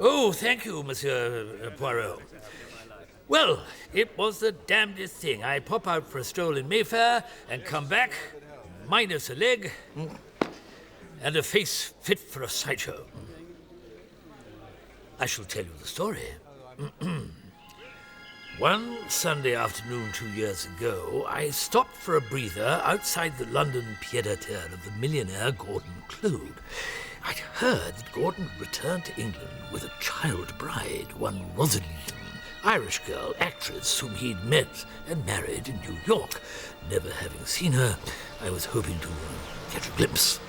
Oh, thank you, Monsieur Poirot. Well, it was the damnedest thing. I pop out for a stroll in Mayfair and come back, minus a leg, and a face fit for a sideshow. I shall tell you the story. One Sunday afternoon 2 years ago, I stopped for a breather outside the London pied-à-terre of the millionaire Gordon Cloud. I'd heard that Gordon returned to England with a child bride, one Rosaline, Irish girl, actress whom he'd met and married in New York. Never having seen her, I was hoping to catch a glimpse.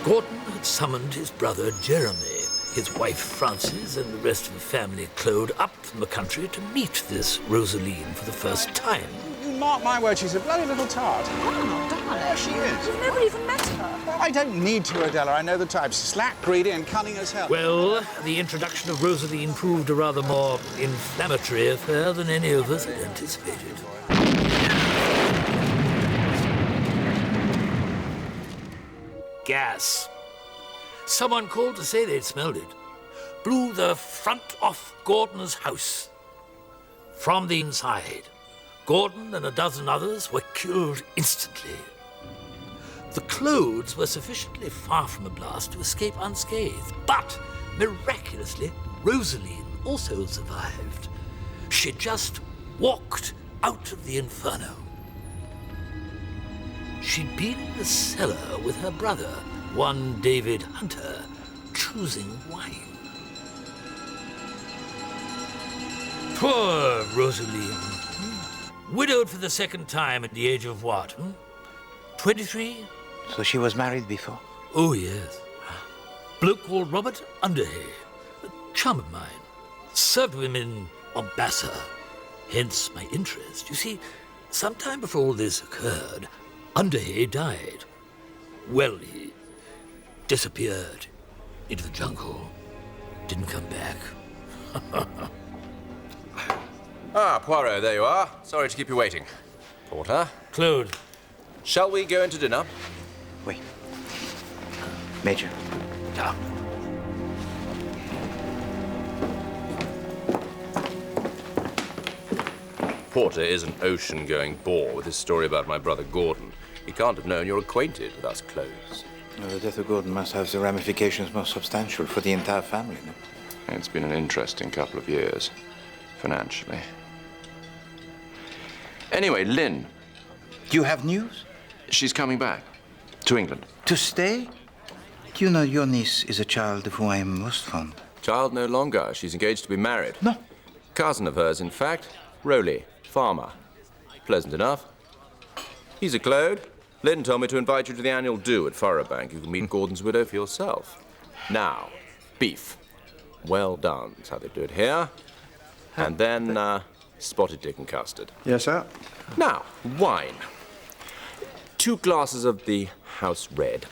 Gordon had summoned his brother Jeremy, his wife Frances, and the rest of the family Claude up from the country to meet this Rosaline for the first time. Mark my word, she's a bloody little tart. Oh, darling. There she is. You've never even met her. I don't need to, Adela. I know the type. Slack, greedy, and cunning as hell. Well, the introduction of Rosaline proved a rather more inflammatory affair than any of us had anticipated. Gas. Someone called to say they'd smelled it. Blew the front off Gordon's house. From the inside, Gordon and a dozen others were killed instantly. The Clodes were sufficiently far from the blast to escape unscathed, but miraculously, Rosaline also survived. She just walked out of the inferno. She'd been in the cellar with her brother, one David Hunter, choosing wine. Poor Rosaline. Widowed for the second time at the age of what? 23? So she was married before? Oh, yes. Bloke called Robert Underhay, a chum of mine. Served with him in Mombasa, hence my interest. You see, sometime before all this occurred, Underhay died. Well, he disappeared into the jungle. Didn't come back. Ah, Poirot, there you are. Sorry to keep you waiting. Porter? Claude. Shall we go into dinner? Wait. Major. Yeah. Porter is an ocean-going bore with his story about my brother Gordon. He can't have known you're acquainted with us Clodes. Well, the death of Gordon must have the ramifications most substantial for the entire family, no? It's been an interesting couple of years, financially. Anyway, Lynn. Do you have news? She's coming back to England. To stay? Do you know your niece is a child of whom I am most fond? Child no longer. She's engaged to be married. No. Cousin of hers, in fact. Rowley, farmer. Pleasant enough. He's a Claude. Lynn told me to invite you to the annual do at Furrowbank. You can meet Gordon's widow for yourself. Now, beef. Well done. That's how they do it here. And then, spotted dick and custard. Yes, sir. Now, wine. 2 glasses of the house red.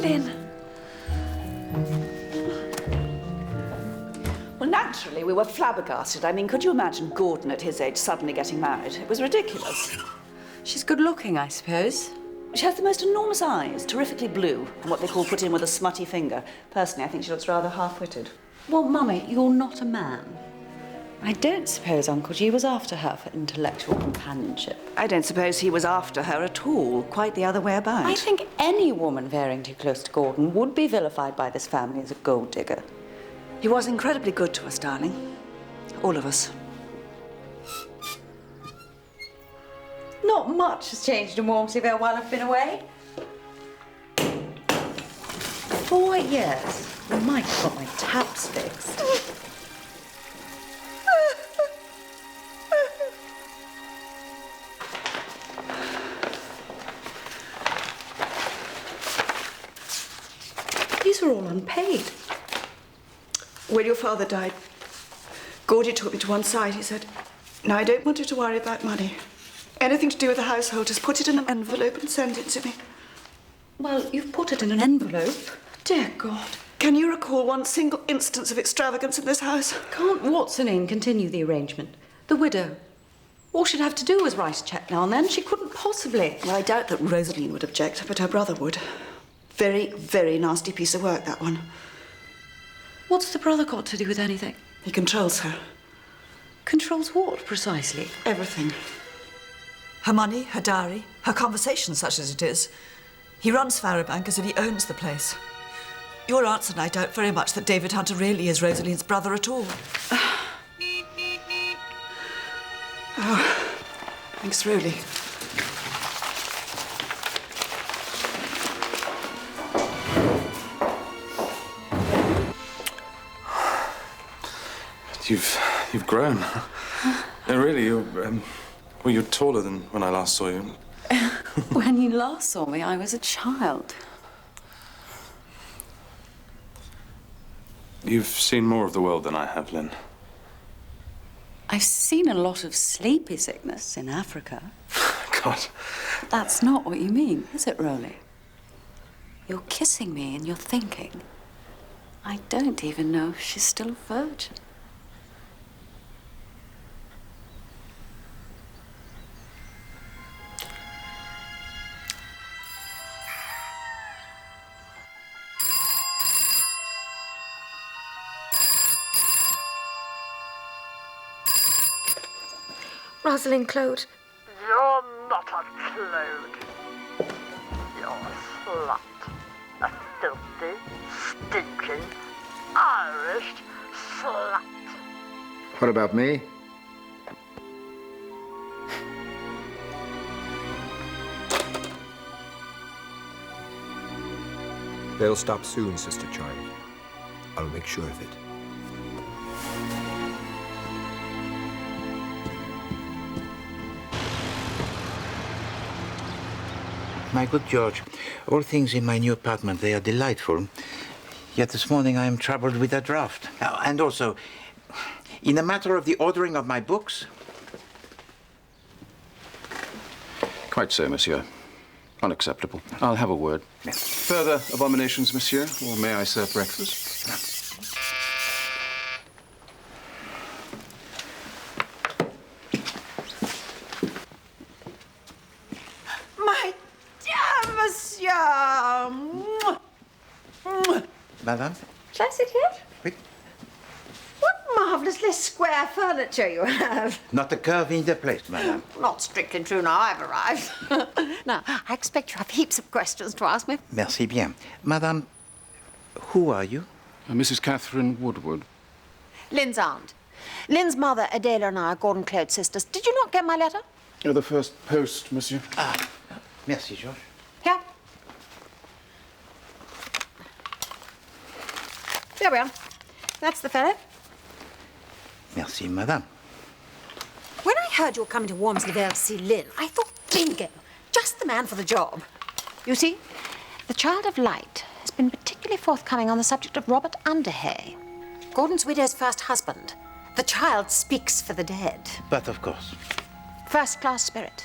Lynn. Well, naturally, we were flabbergasted. I mean, could you imagine Gordon at his age suddenly getting married? It was ridiculous. She's good looking, I suppose. She has the most enormous eyes, terrifically blue, and what they call put in with a smutty finger. Personally, I think she looks rather half-witted. Well, Mummy, you're not a man. I don't suppose Uncle G was after her for intellectual companionship. I don't suppose he was after her at all. Quite the other way about. I think any woman veering too close to Gordon would be vilified by this family as a gold digger. He was incredibly good to us, darling. All of us. Not much has changed in Walmsleyville while I've been away. 4 years. I might have got my taps fixed. These are all unpaid. When your father died, Gordy took me to one side. He said, "Now, I don't want you to worry about money. Anything to do with the household, just put it in an envelope and send it to me." Well, you've put it in an envelope. Dear God. Can you recall one single instance of extravagance in this house? Can't What's-her-name continue the arrangement? The widow. All she'd have to do was write a cheque now and then. She couldn't possibly. Well, I doubt that Rosaline would object, but her brother would. Very, very nasty piece of work, that one. What's the brother got to do with anything? He controls her. Controls what, precisely? Everything. Her money, her diary, her conversation, such as it is. He runs Farabank as if he owns the place. Your answer, and I doubt very much that David Hunter really is Rosaline's brother at all. Oh, thanks, Roly. You've grown. Really, you're taller than when I last saw you. When you last saw me, I was a child. You've seen more of the world than I have, Lynn. I've seen a lot of sleepy sickness in Africa. God. That's not what you mean, is it, Roly? You're kissing me and you're thinking, I don't even know if she's still a virgin. Rosalind Claude. You're not a Claude. You're a slut. A filthy, stinking, Irish slut. What about me? They'll stop soon, Sister Charlie. I'll make sure of it. My good George, all things in my new apartment, they are delightful. Yet this morning I am troubled with a draft. And also, in the matter of the ordering of my books... Quite so, monsieur. Unacceptable. I'll have a word. Further abominations, monsieur, or may I serve breakfast? My dear monsieur! Madame? Shall I sit here? Oui. What marvellously square furniture you have. Not a curve in the place, madame. Not strictly true now I've arrived. Now, I expect you have heaps of questions to ask me. Merci bien. Madame, who are you? Mrs. Catherine Woodward. Lynn's aunt. Lynn's mother, Adela, and I are Gordon Claude's sisters. Did you not get my letter? The first post, monsieur. Ah, merci, George. Here. There we are. That's the fellow. Merci, madame. When I heard you were coming to Wormsley Vale to see Lynn, I thought, bingo, just the man for the job. You see, the Child of Light has been particularly forthcoming on the subject of Robert Underhay, Gordon's widow's first husband. The child speaks for the dead. But of course. First-class spirit.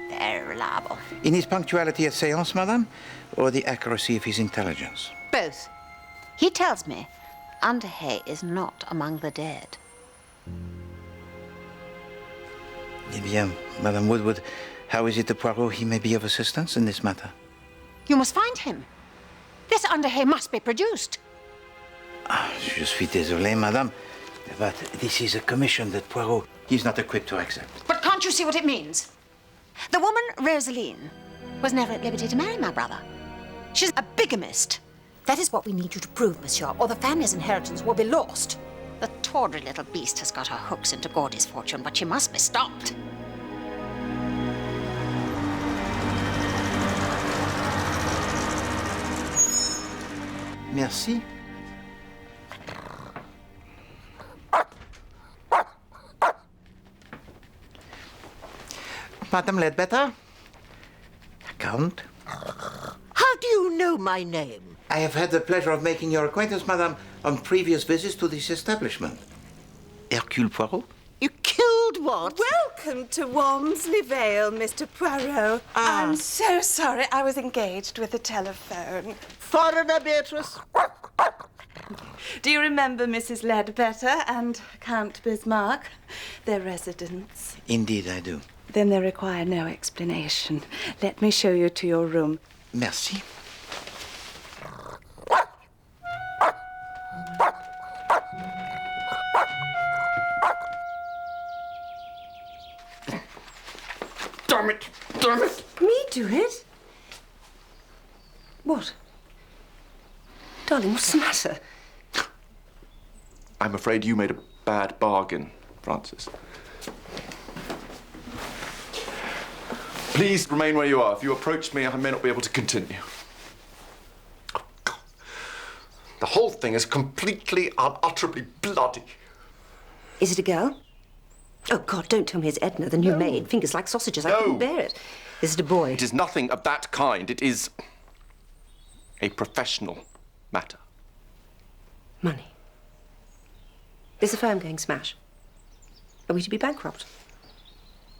Very reliable. In his punctuality at séance, madame, or the accuracy of his intelligence? Both. He tells me Underhay is not among the dead. Eh bien, Madame Woodward, how is it to Poirot he may be of assistance in this matter? You must find him. This Underhay must be produced. Ah, je suis désolé, madame, but this is a commission that Poirot is not equipped to accept. But can't you see what it means? The woman, Rosaline, was never at liberty to marry my brother. She's a bigamist. That is what we need you to prove, monsieur, or the family's inheritance will be lost. The tawdry little beast has got her hooks into Gordy's fortune, but she must be stopped. Merci. Madame Ledbetter? Count? How do you know my name? I have had the pleasure of making your acquaintance, madame, on previous visits to this establishment. Hercule Poirot? You killed what? Welcome to Wormsley Vale, Mr. Poirot. I'm so sorry. I was engaged with the telephone. Foreigner, Beatrice. Do you remember Mrs. Ledbetter and Count Bismarck, their residents? Indeed, I do. Then they require no explanation. Let me show you to your room. Merci. Damn it! Damn it! Me do it? What? Darling, what's the matter? I'm afraid you made a bad bargain, Francis. Please remain where you are. If you approach me, I may not be able to continue. Oh, God. The whole thing is completely, unutterably bloody. Is it a girl? Oh, God, don't tell me it's Edna, the new maid. Fingers like sausages. I couldn't bear it. Is it a boy? It is nothing of that kind. It is a professional matter. Money. Is the firm going smash? Are we to be bankrupt?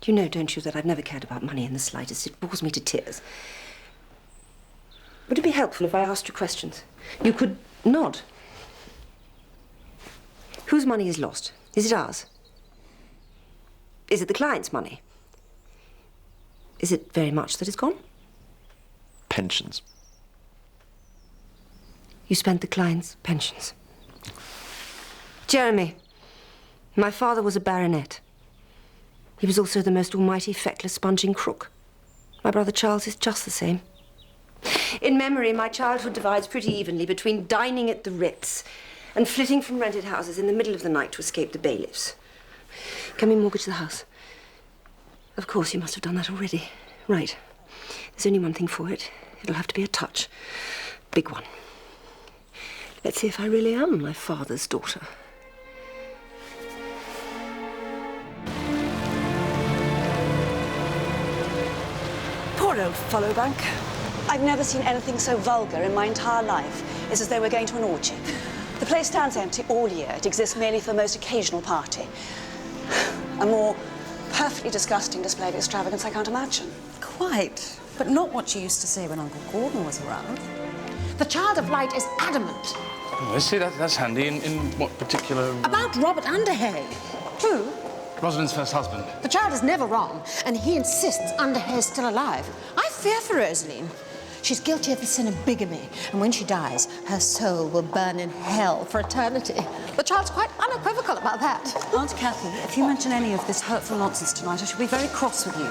You know, don't you, that I've never cared about money in the slightest. It bores me to tears. Would it be helpful if I asked you questions? You could nod. Whose money is lost? Is it ours? Is it the client's money? Is it very much that is gone? Pensions. You spent the client's pensions. Jeremy, my father was a baronet. He was also the most almighty, feckless, sponging crook. My brother Charles is just the same. In memory, my childhood divides pretty evenly between dining at the Ritz and flitting from rented houses in the middle of the night to escape the bailiffs. Can we mortgage the house? Of course, you must have done that already. Right. There's only one thing for it. It'll have to be a touch. Big one. Let's see if I really am my father's daughter. Poor old Followbank. I've never seen anything so vulgar in my entire life. It's as though we're going to an orgy. The place stands empty all year. It exists merely for the most occasional party. A more perfectly disgusting display of extravagance I can't imagine. Quite, but not what you used to say when Uncle Gordon was around. The Child of Light is adamant. Oh, I see, that's handy. In what particular... About Robert Underhay. Who? Rosalind's first husband. The child is never wrong, and he insists Underhay's still alive. I fear for Rosaline. She's guilty of the sin of bigamy, and when she dies, her soul will burn in hell for eternity. The child's quite unequivocal about that. Aunt Cathy, if you mention any of this hurtful nonsense tonight, I shall be very cross with you.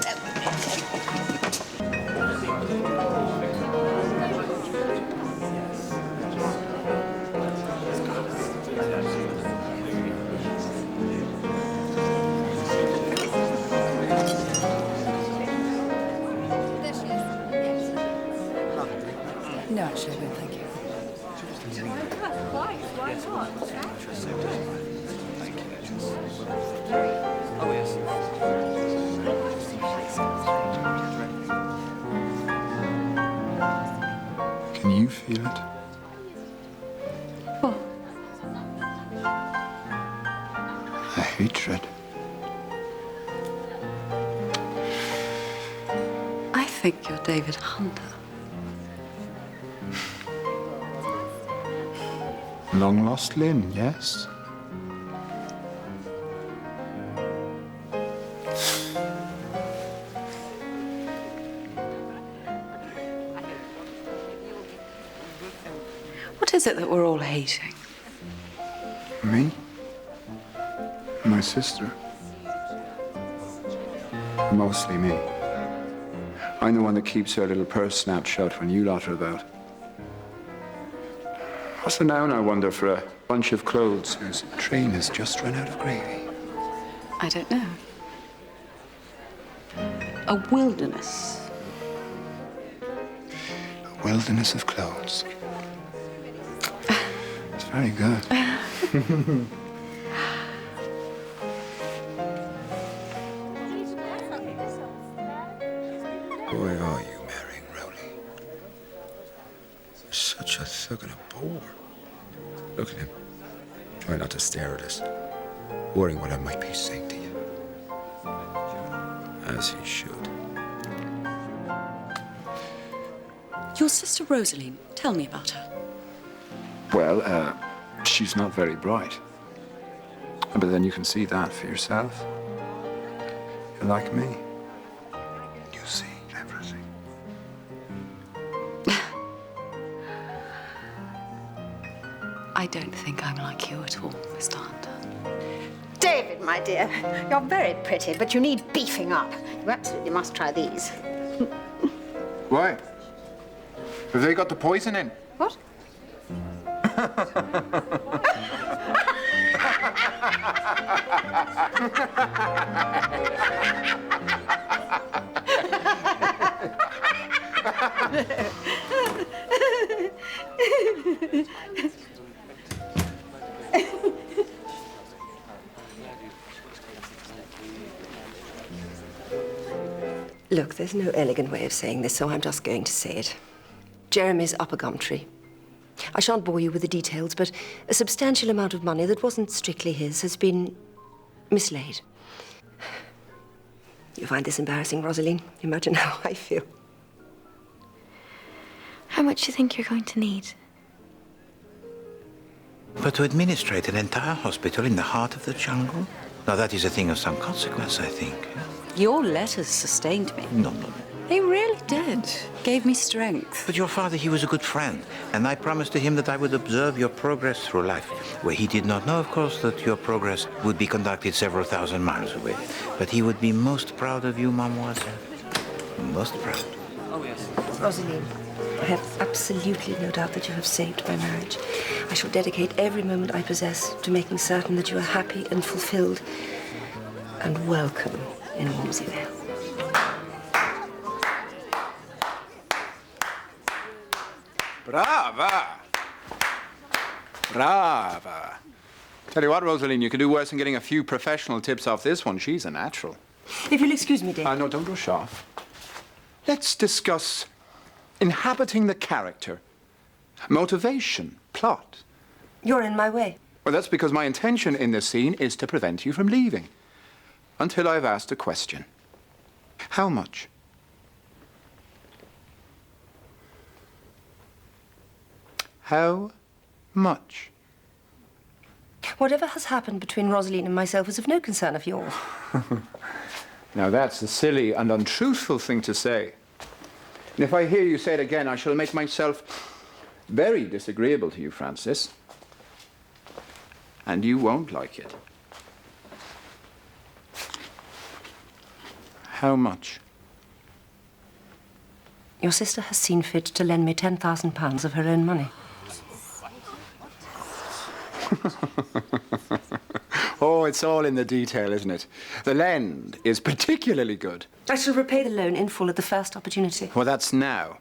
No, actually, I don't, thank you. Oh, yes. Can you feel it? What? A hatred. I think you're David Hunter. Long lost Lynn, yes? What is it that we're all hating? Me? My sister. Mostly me. I'm the one that keeps her little purse snapped shut when you lot are about. What's the noun, I wonder, for a bunch of clothes whose train has just run out of gravy? I don't know. A wilderness. A wilderness of clothes. It's very good. Boy, are you marrying Rowley. Such a thug and a bore. Look at him. Try not to stare at us. Worrying what I might be saying to you. As he should. Your sister Rosaline, tell me about her. Well, She's not very bright. But then you can see that for yourself. You're like me. You see everything. I don't think I'm like you at all, Mr. Hunter. David, my dear, you're very pretty, but you need beefing up. You absolutely must try these. Why? Have they got the poison in? What? Look, there's no elegant way of saying this, so I'm just going to say it. Jeremy's up a gum tree. I shan't bore you with the details, but a substantial amount of money that wasn't strictly his has been mislaid. You find this embarrassing, Rosaline? Imagine how I feel. How much do you think you're going to need? But to administrate an entire hospital in the heart of the jungle? Now, that is a thing of some consequence, I think. Your letters sustained me. No. They really did. Gave me strength. But your father, he was a good friend, and I promised to him that I would observe your progress through life. Well, he did not know, of course, that your progress would be conducted several thousand miles away. But he would be most proud of you, mademoiselle. Most proud. Oh, yes. Rosaline, I have absolutely no doubt that you have saved my marriage. I shall dedicate every moment I possess to making certain that you are happy and fulfilled and welcome in Walmsley Vale. Brava! Brava! Tell you what, Rosaline, you could do worse than getting a few professional tips off this one. She's a natural. If you'll excuse me, Dave. No, don't rush off. Let's discuss inhabiting the character, motivation, plot. You're in my way. Well, that's because my intention in this scene is to prevent you from leaving until I've asked a question. How much? How much? Whatever has happened between Rosaline and myself is of no concern of yours. Now, that's a silly and untruthful thing to say. And if I hear you say it again, I shall make myself very disagreeable to you, Francis. And you won't like it. How much? Your sister has seen fit to lend me £10,000 of her own money. Oh, it's all in the detail, isn't it? The lend is particularly good. I shall repay the loan in full at the first opportunity. Well, that's now.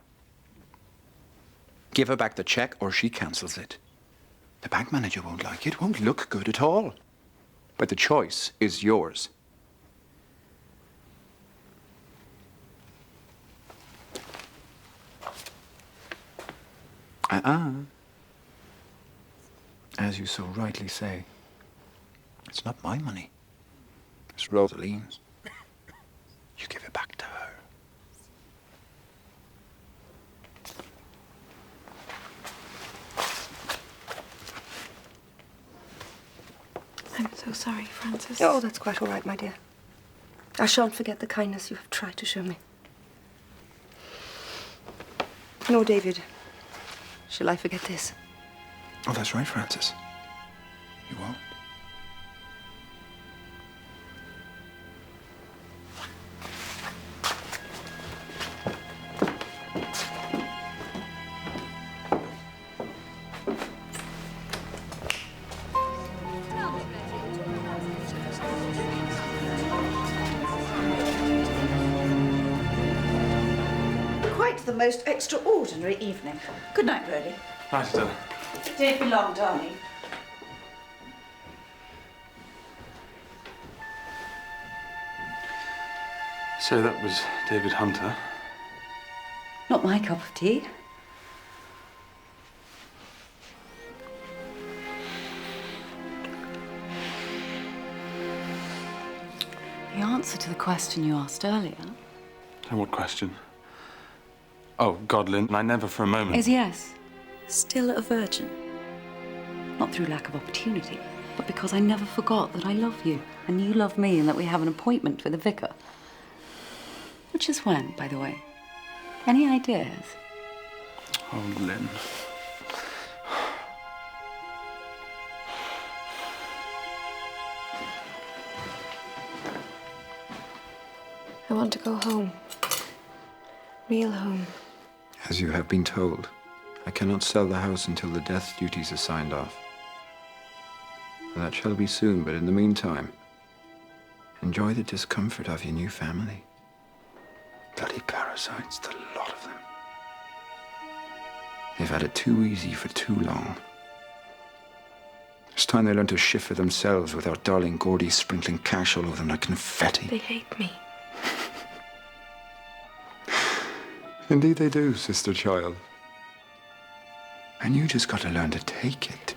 Give her back the cheque or she cancels it. The bank manager won't like it, won't look good at all. But the choice is yours. As you so rightly say, it's not my money. It's Rosaline's. You give it back to her. I'm so sorry, Francis. Oh, that's quite all right, my dear. I shan't forget the kindness you have tried to show me. Nor, David, shall I forget this. Oh, that's right, Francis. You won't. Quite the most extraordinary evening. Good night, Rowley. Night, Stella. Don't be long, darling. So that was David Hunter. Not my cup of tea. The answer to the question you asked earlier And what question? Oh, God, Lynn, I never for a moment... is yes. Still a virgin. Not through lack of opportunity, but because I never forgot that I love you, and you love me, and that we have an appointment with the vicar. Which is when, by the way? Any ideas? Oh, Lynn. I want to go home. Real home. As you have been told, I cannot sell the house until the death duties are signed off. And that shall be soon, but in the meantime, enjoy the discomfort of your new family. Bloody parasites, the lot of them. They've had it too easy for too long. It's time they learned to shift for themselves without darling Gordy sprinkling cash all over them like confetti. They hate me. Indeed they do, sister child. And you just got to learn to take it.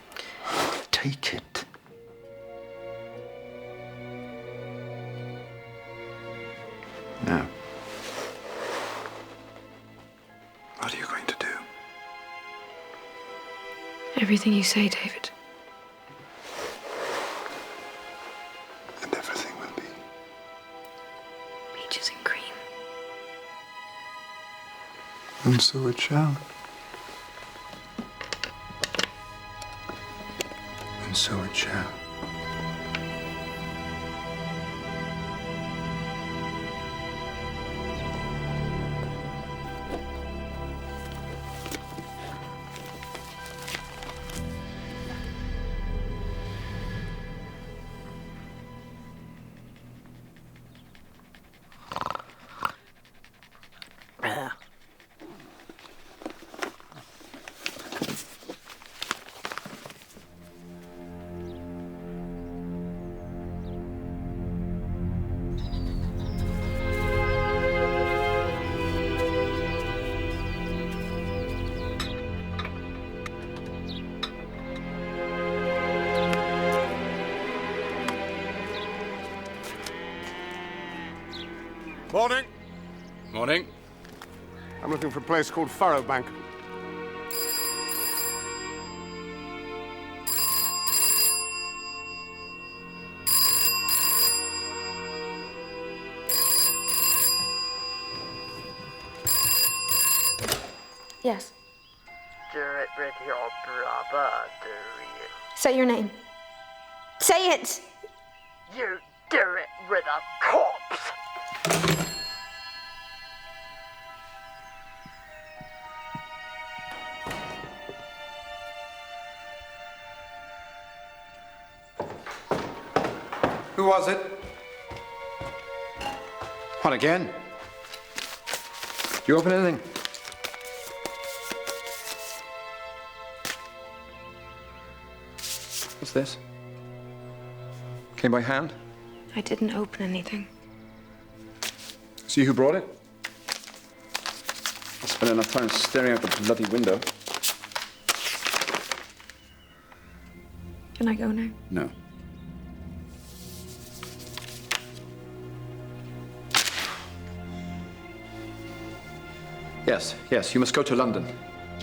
Take it. Now, what are you going to do? Everything you say, David. And everything will be. Peaches and cream. And so it shall. And so it shall. Morning. Morning. I'm looking for a place called Furrow Bank. Yes. Do it with your brother, do you? Say your name. Say it! You do it with a corpse! Who was it? What again? Did you open anything? What's this? Came by hand? I didn't open anything. See who brought it? I spent enough time staring out the bloody window. Can I go now? No. Yes, you must go to London.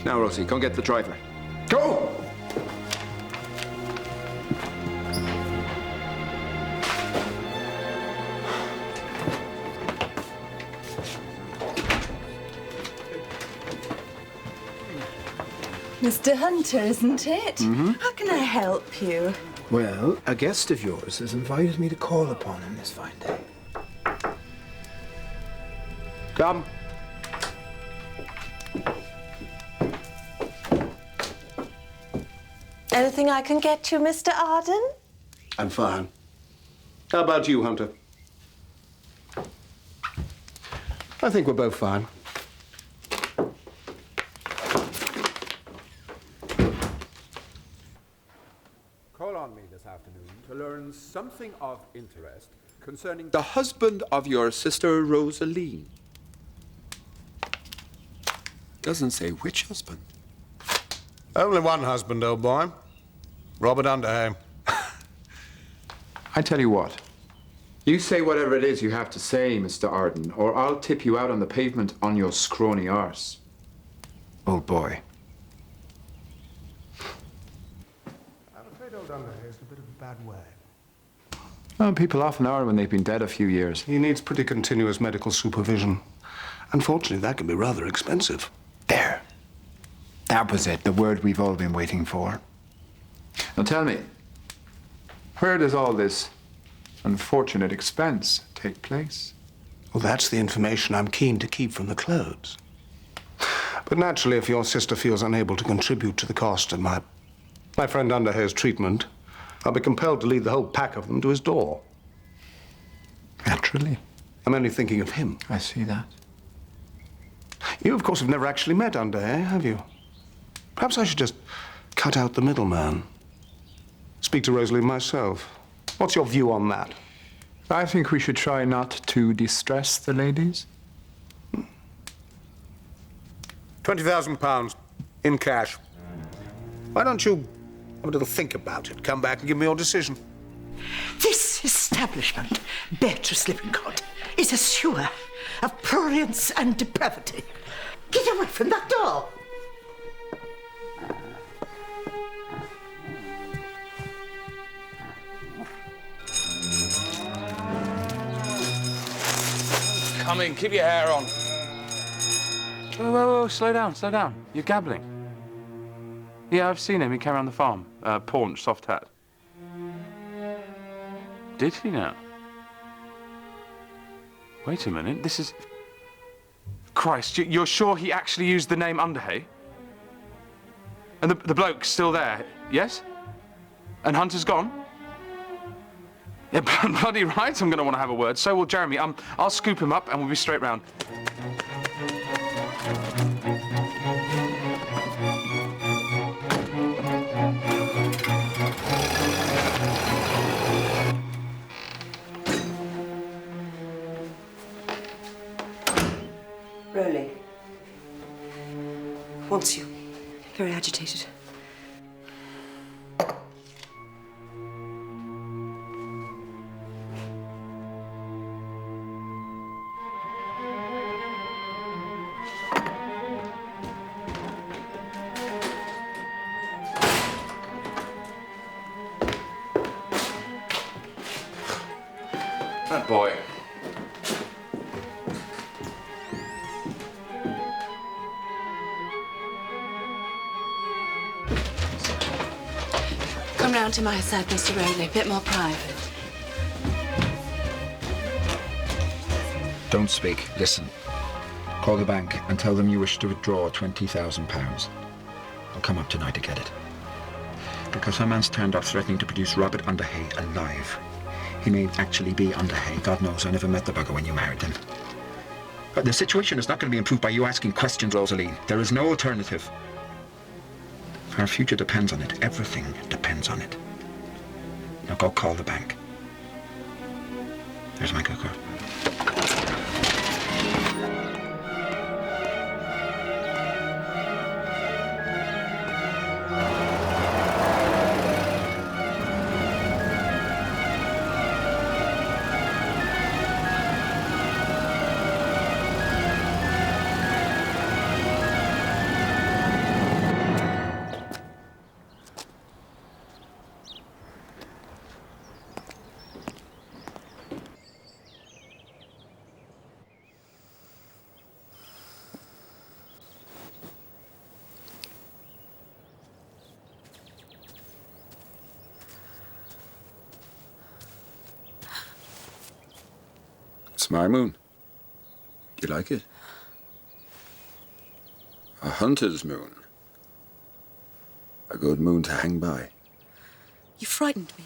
Now, Rosie, go and get the driver. Go! Mr. Hunter, isn't it? Mm-hmm. How can I help you? Well, a guest of yours has invited me to call upon him this fine day. Come. Anything I can get you, Mr. Arden? I'm fine. How about you, Hunter? I think we're both fine. Call on me this afternoon to learn something of interest concerning the husband of your sister Rosaline. Doesn't say which husband. Only one husband, old boy. Robert Underhay. I tell you what. You say whatever it is you have to say, Mr. Arden, or I'll tip you out on the pavement on your scrawny arse. Old boy. Underhay is in a bit of a bad way. Well, people often are when they've been dead a few years. He needs pretty continuous medical supervision. Unfortunately, that can be rather expensive. There. That was it, the word we've all been waiting for. Now tell me, where does all this unfortunate expense take place? Well, that's the information I'm keen to keep from the Clodes. But naturally, if your sister feels unable to contribute to the cost of my friend Underhay's treatment, I'll be compelled to lead the whole pack of them to his door. Naturally. I'm only thinking of him. I see that. You, of course, have never actually met Underhay, have you? Perhaps I should just cut out the middleman. Speak to Rosalie myself. What's your view on that? I think we should try not to distress the ladies. £20,000 in cash. Why don't you have a little think about it? Come back and give me your decision. This establishment, Beatrice Lippincott, is a sewer of prurience and depravity. Get away from that door! Come in, keep your hair on. Whoa, slow down, slow down. You're gabbling. Yeah, I've seen him. He came around the farm. Paunch, soft hat. Did he now? Wait a minute, this is... Christ, you're sure he actually used the name Underhay? And the bloke's still there, yes? And Hunter's gone? Yeah, bloody right, I'm going to want to have a word. So will Jeremy. I'll scoop him up and we'll be straight round. Rowley wants you. Very agitated. That boy. Come round to my side, Mr. Rowley. A bit more private. Don't speak. Listen. Call the bank and tell them you wish to withdraw £20,000. I'll come up tonight to get it. Because some man's turned up threatening to produce Robert Underhay alive. He may actually be Underhay. God knows, I never met the bugger when you married him. But the situation is not going to be improved by you asking questions, Rosalie. There is no alternative. Our future depends on it. Everything depends on it. Now go call the bank. There's my good girl. It's my moon. Do you like it? A hunter's moon. A good moon to hang by. You frightened me.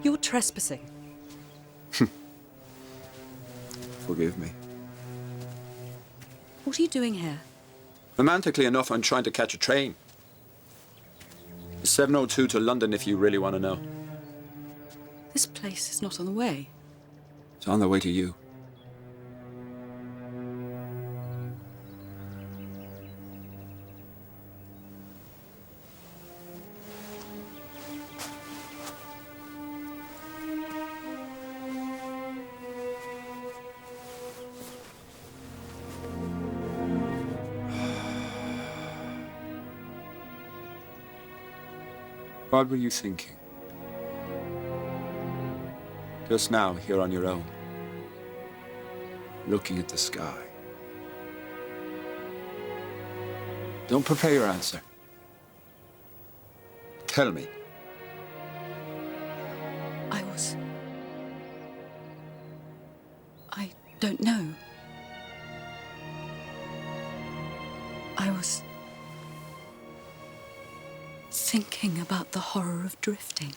You're trespassing. Forgive me. What are you doing here? Romantically enough, I'm trying to catch a train. 7:02 to London, if you really want to know. This place is not on the way. It's on the way to you. What were you thinking? Just now, here on your own, looking at the sky. Don't prepare your answer. Tell me. I don't know. I was thinking about the horror of drifting.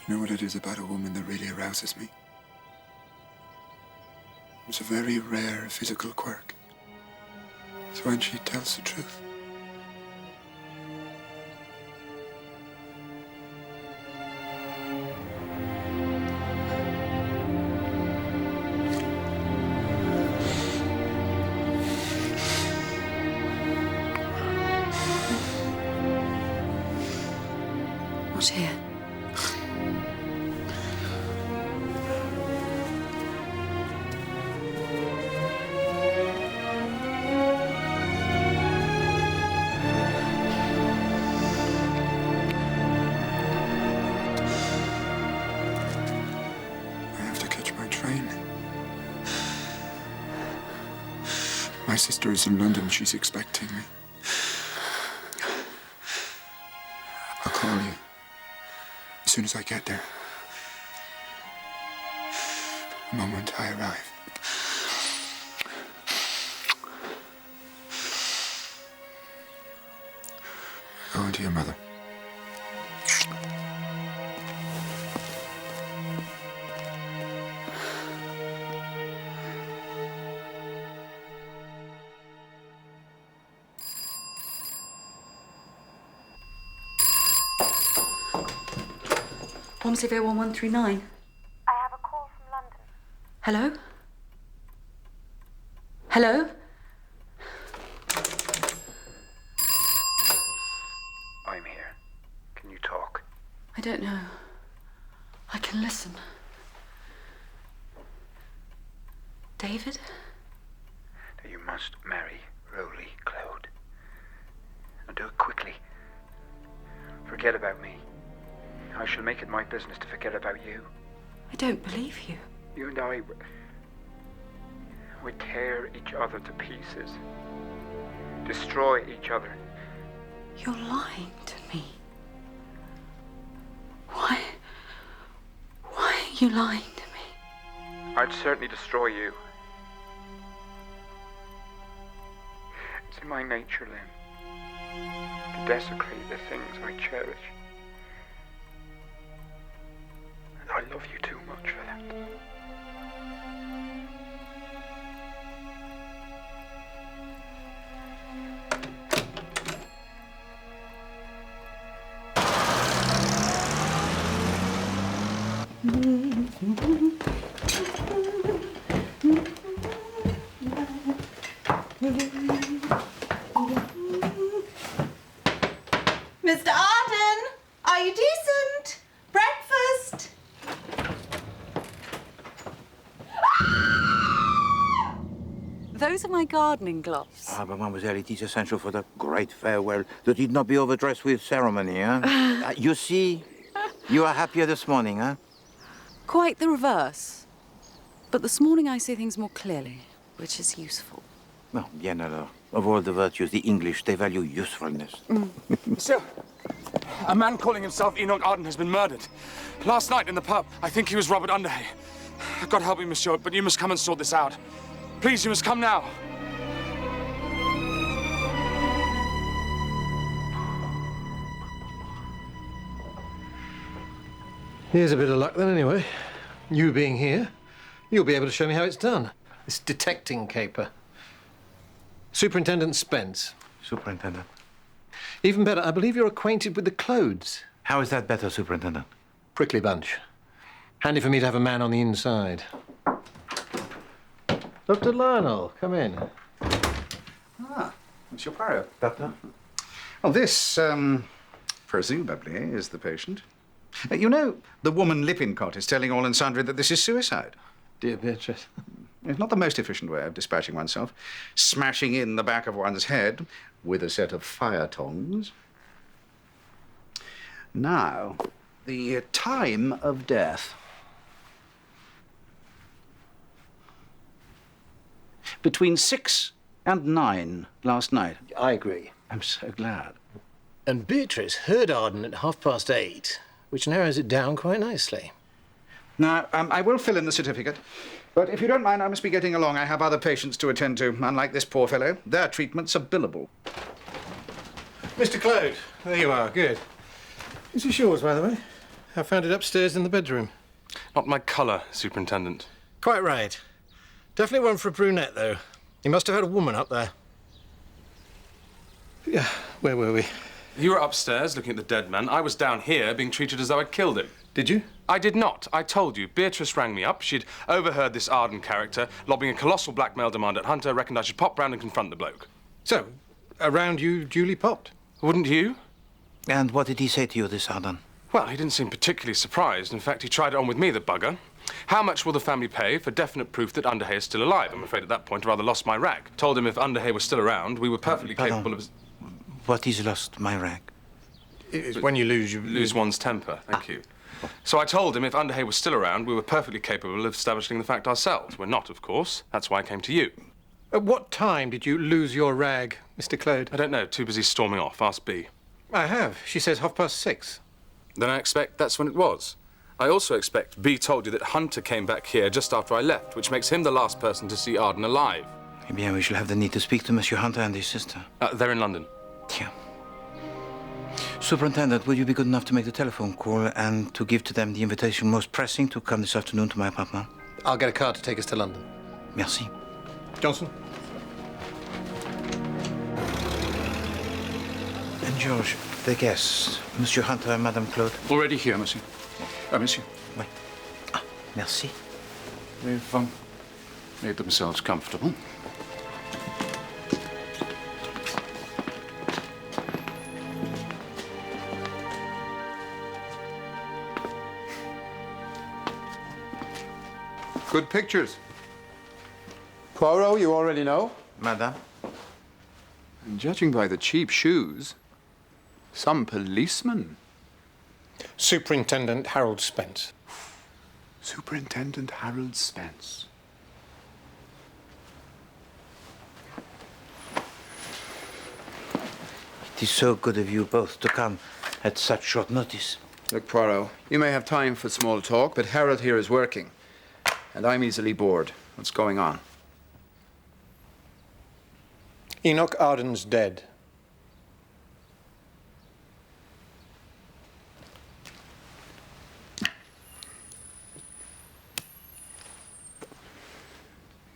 You know what it is about a woman that really arouses me? It's a very rare physical quirk. It's when she tells the truth. Not here. My sister is in London. She's expecting me. I'll call you as soon as I get there. The moment I arrive. Go into your mother. Walmsley 01139. I have a call from London. Hello? Hello? I'm here. Can you talk? I don't know. I can listen. David? You must marry Rowley, Claude. And do it quickly. Forget about me. I shall make it my business to forget about you. I don't believe you. You and I, we tear each other to pieces. Destroy each other. You're lying to me. Why are you lying to me? I'd certainly destroy you. It's in my nature, Lynn, to desecrate the things I cherish. And I love you too much for that. Mr. Arden, are you decent? Breakfast? Those are my gardening gloves. Ah, but mademoiselle, it is essential for the great farewell that it not be overdressed with ceremony, huh? You see, you are happier this morning, huh? Quite the reverse. But this morning I see things more clearly, which is useful. Well, bien alors. Of all the virtues, the English, they value usefulness. Sir, a man calling himself Enoch Arden has been murdered. Last night in the pub, I think he was Robert Underhay. God help me, monsieur, but you must come and sort this out. Please, you must come now. Here's a bit of luck then, anyway. You being here, you'll be able to show me how it's done. This detecting caper. Superintendent Spence. Superintendent. Even better, I believe you're acquainted with the Clodes. How is that better, Superintendent? Prickly bunch. Handy for me to have a man on the inside. Dr. Lionel, come in. Ah, Monsieur Poirot. Doctor? Well, this, presumably, is the patient. You know, the woman Lippincott is telling all and sundry that this is suicide. Dear Beatrice. It's not the most efficient way of dispatching oneself. Smashing in the back of one's head with a set of fire tongs. Now, the time of death. Between 6 and 9 last night. I agree. I'm so glad. And Beatrice heard Arden at 8:30, which narrows it down quite nicely. Now, I will fill in the certificate, but if you don't mind, I must be getting along. I have other patients to attend to, unlike this poor fellow. Their treatments are billable. Mr. Claude, there you are. Good. Is this yours, by the way? I found it upstairs in the bedroom. Not my colour, Superintendent. Quite right. Definitely one for a brunette, though. He must have had a woman up there. Yeah, where were we? You were upstairs looking at the dead man. I was down here being treated as though I'd killed him. Did you? I did not. I told you. Beatrice rang me up. She'd overheard this Arden character lobbing a colossal blackmail demand at Hunter, reckoned I should pop round and confront the bloke. So, around you duly popped? Wouldn't you? And what did he say to you, this Arden? Well, he didn't seem particularly surprised. In fact, he tried it on with me, the bugger. How much will the family pay for definite proof that Underhay is still alive? I'm afraid at that point I rather lost my rag. Told him if Underhay was still around, we were perfectly capable of... What is lost my rag? It's when you lose... You lose one's temper, thank you. So I told him if Underhay was still around, we were perfectly capable of establishing the fact ourselves. We're not, of course. That's why I came to you. At what time did you lose your rag, Mr. Claude? I don't know. Too busy storming off. Ask B. I have. She says 6:30. Then I expect that's when it was. I also expect B told you that Hunter came back here just after I left, which makes him the last person to see Arden alive. Eh bien, we shall have the need to speak to Monsieur Hunter and his sister. They're in London. Yeah. Superintendent, would you be good enough to make the telephone call and to give to them the invitation most pressing to come this afternoon to my apartment? I'll get a car to take us to London. Merci. Johnson? And George, the guests, Monsieur Hunter and Madame Claude? Already here, monsieur. Monsieur. Oui. Ah, merci. They've made themselves comfortable. Good pictures. Poirot, you already know. Madame? And judging by the cheap shoes, some policeman. Superintendent Harold Spence. Superintendent Harold Spence. It is so good of you both to come at such short notice. Look, Poirot, you may have time for small talk, but Harold here is working. And I'm easily bored. What's going on? Enoch Arden's dead.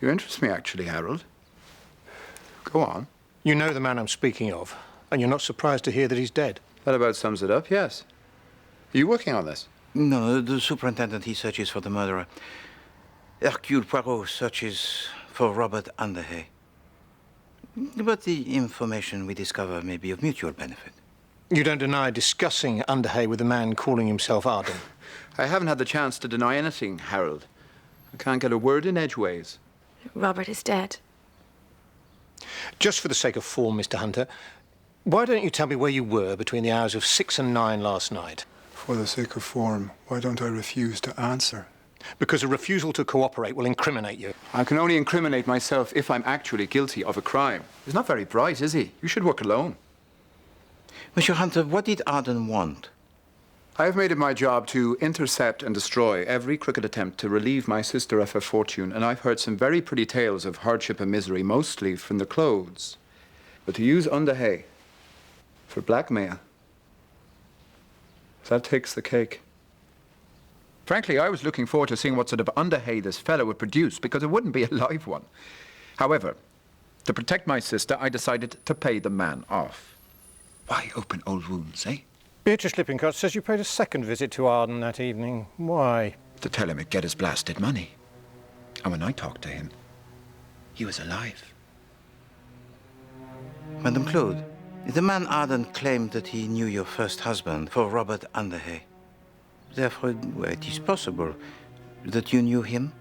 You interest me, actually, Harold. Go on. You know the man I'm speaking of, and you're not surprised to hear that he's dead. That about sums it up, yes. Are you working on this? No, the superintendent, he searches for the murderer. Hercule Poirot searches for Robert Underhay. But the information we discover may be of mutual benefit. You don't deny discussing Underhay with a man calling himself Arden? I haven't had the chance to deny anything, Harold. I can't get a word in edgeways. Robert is dead. Just for the sake of form, Mr. Hunter, why don't you tell me where you were between the hours of 6 and 9 last night? For the sake of form, why don't I refuse to answer? Because a refusal to cooperate will incriminate you. I can only incriminate myself if I'm actually guilty of a crime. He's not very bright, is he? You should work alone. Monsieur Hunter, what did Arden want? I have made it my job to intercept and destroy every crooked attempt to relieve my sister of her fortune, and I've heard some very pretty tales of hardship and misery, mostly from the clothes. But to use Underhay for blackmail, that takes the cake. Frankly, I was looking forward to seeing what sort of Underhay this fellow would produce, because it wouldn't be a live one. However, to protect my sister, I decided to pay the man off. Why open old wounds, eh? Beatrice Lippincott says you paid a second visit to Arden that evening. Why? To tell him he'd get his blasted money. And when I talked to him, he was alive. Madame Claude, the man Arden claimed that he knew your first husband for Robert Underhay. Therefore, well, it is possible that you knew him,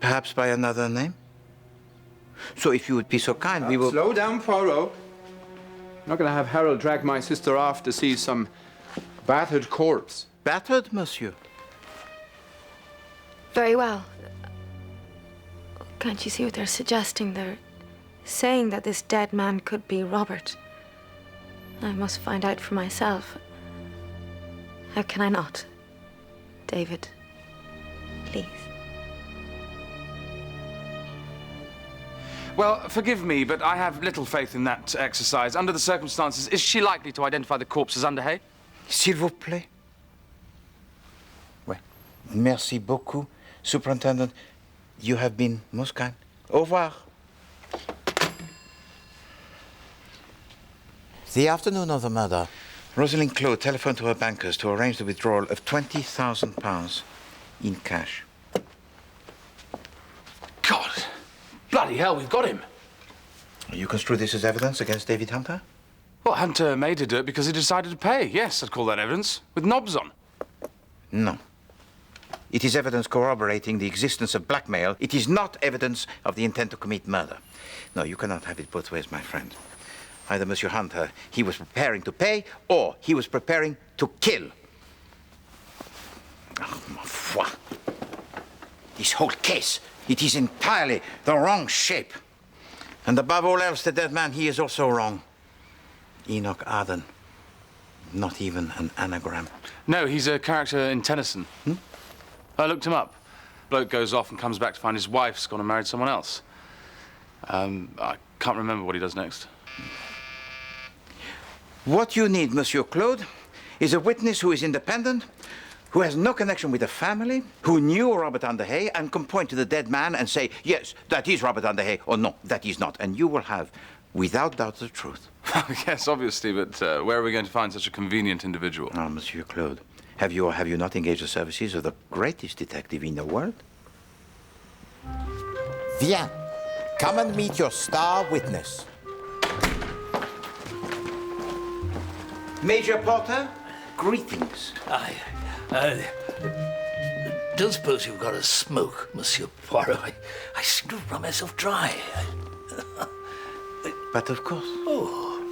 perhaps by another name? So if you would be so kind, we will... Slow down, Poirot. I'm not going to have Harold drag my sister off to see some battered corpse. Battered, monsieur? Very well. Can't you see what they're suggesting? They're saying that this dead man could be Robert. I must find out for myself. How can I not? David, please. Well, forgive me, but I have little faith in that exercise. Under the circumstances, is she likely to identify the corpse as Underhay? S'il vous plaît. Ouais. Merci beaucoup, Superintendent. You have been most kind. Au revoir. The afternoon of the murder, Rosalind Claude telephoned to her bankers to arrange the withdrawal of £20,000 in cash. God! Bloody hell, we've got him. You construe this as evidence against David Hunter? Well, Hunter made her do it because he decided to pay. Yes, I'd call that evidence. With knobs on. No. It is evidence corroborating the existence of blackmail. It is not evidence of the intent to commit murder. No, you cannot have it both ways, my friend. Either Monsieur Hunter, he was preparing to pay, or he was preparing to kill. Oh, ma foi. This whole case, it is entirely the wrong shape. And above all else, the dead man, he is also wrong. Enoch Arden. Not even an anagram. No, he's a character in Tennyson. I looked him up. Bloke goes off and comes back to find his wife's gone and married someone else. I can't remember what he does next. What you need, Monsieur Claude, is a witness who is independent, who has no connection with the family, who knew Robert Underhay and can point to the dead man and say, yes, that is Robert Underhay, or no, that is not. And you will have, without doubt, the truth. Yes, obviously, but where are we going to find such a convenient individual? Ah, Monsieur Claude, have you or have you not engaged the services of the greatest detective in the world? Viens, come and meet your star witness. Major Porter, greetings. I don't suppose you've got a smoke, Monsieur Poirot. I seem to run myself dry. But of course. Oh,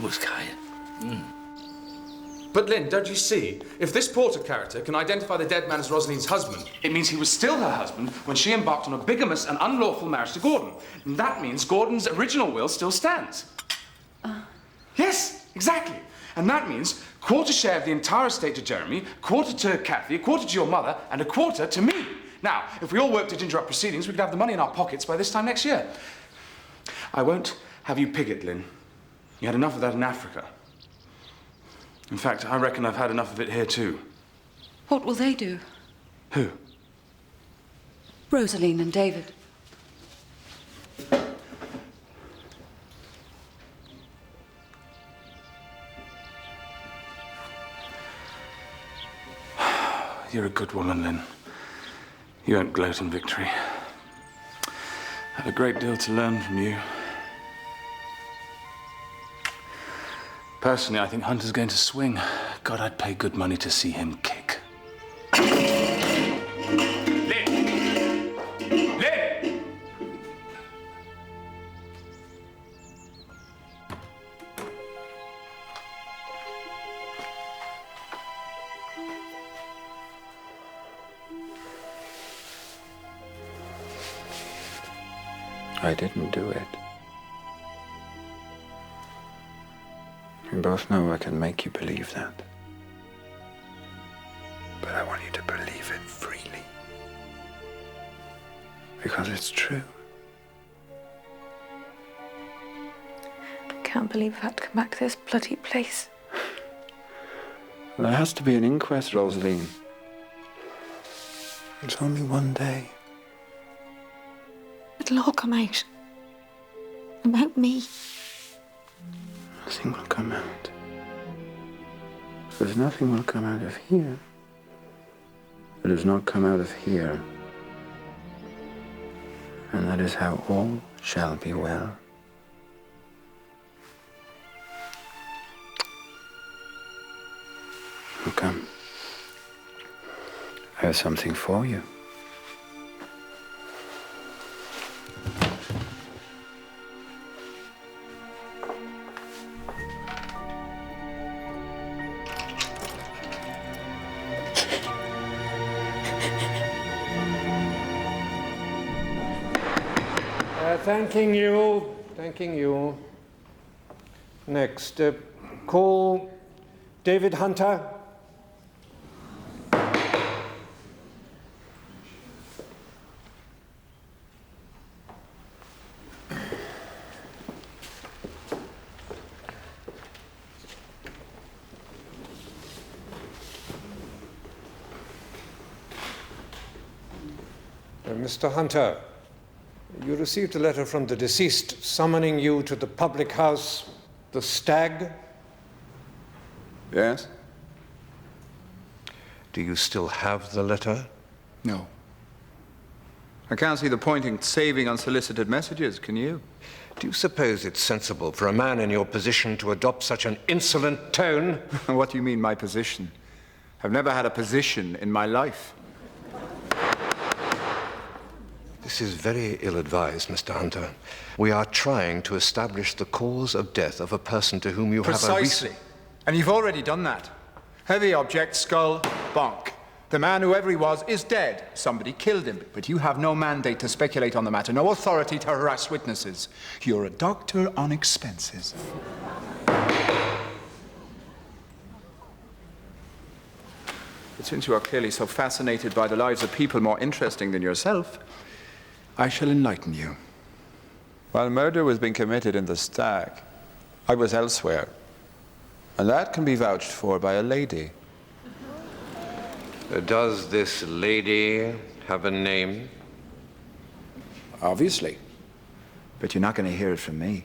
most kind. But, Lynn, don't you see? If this Porter character can identify the dead man as Rosalind's husband, it means he was still her husband when she embarked on a bigamous and unlawful marriage to Gordon. And that means Gordon's original will still stands. Yes, exactly. And that means quarter share of the entire estate to Jeremy, quarter to Kathy, a quarter to your mother, and a quarter to me. Now, if we all work to ginger up proceedings, we could have the money in our pockets by this time next year. I won't have you pig it, Lynn. You had enough of that in Africa. In fact, I reckon I've had enough of it here, too. What will they do? Who? Rosaline and David. You're a good woman, Lynn. You won't gloat in victory. I have a great deal to learn from you. Personally, I think Hunter's going to swing. God, I'd pay good money to see him kick. Lynn! Lynn! I didn't do it. We both know I can make you believe that. But I want you to believe it freely. Because it's true. I can't believe I've had to come back to this bloody place. There has to be an inquest, Rosaline. It's only one day. It'll all come out. About me. Nothing will come out. Because nothing will come out of here. It does not come out of here. And that is how all shall be well. Now come. I have something for you. Thanking you. Next, call David Hunter. Mr. Hunter, you received a letter from the deceased summoning you to the public house, the Stag? Yes? Do you still have the letter? No. I can't see the point in saving unsolicited messages, can you? Do you suppose it's sensible for a man in your position to adopt such an insolent tone? What do you mean, my position? I've never had a position in my life. This is very ill-advised, Mr. Hunter. We are trying to establish the cause of death of a person to whom you have a Precisely. And you've already done that. Heavy object, skull, bonk. The man, whoever he was, is dead. Somebody killed him. But you have no mandate to speculate on the matter, no authority to harass witnesses. You're a doctor on expenses. But since you are clearly so fascinated by the lives of people more interesting than yourself, I shall enlighten you. While murder was being committed in the Stag, I was elsewhere. And that can be vouched for by a lady. Does this lady have a name? Obviously. But you're not going to hear it from me.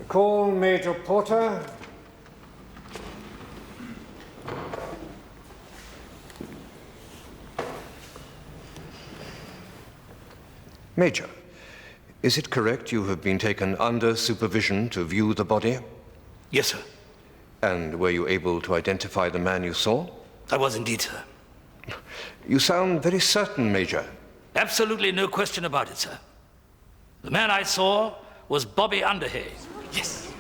Call Major Porter. Major, is it correct you have been taken under supervision to view the body? Yes, sir. And were you able to identify the man you saw? I was indeed, sir. You sound very certain, Major. Absolutely no question about it, sir. The man I saw was Bobby Underhay. Yes.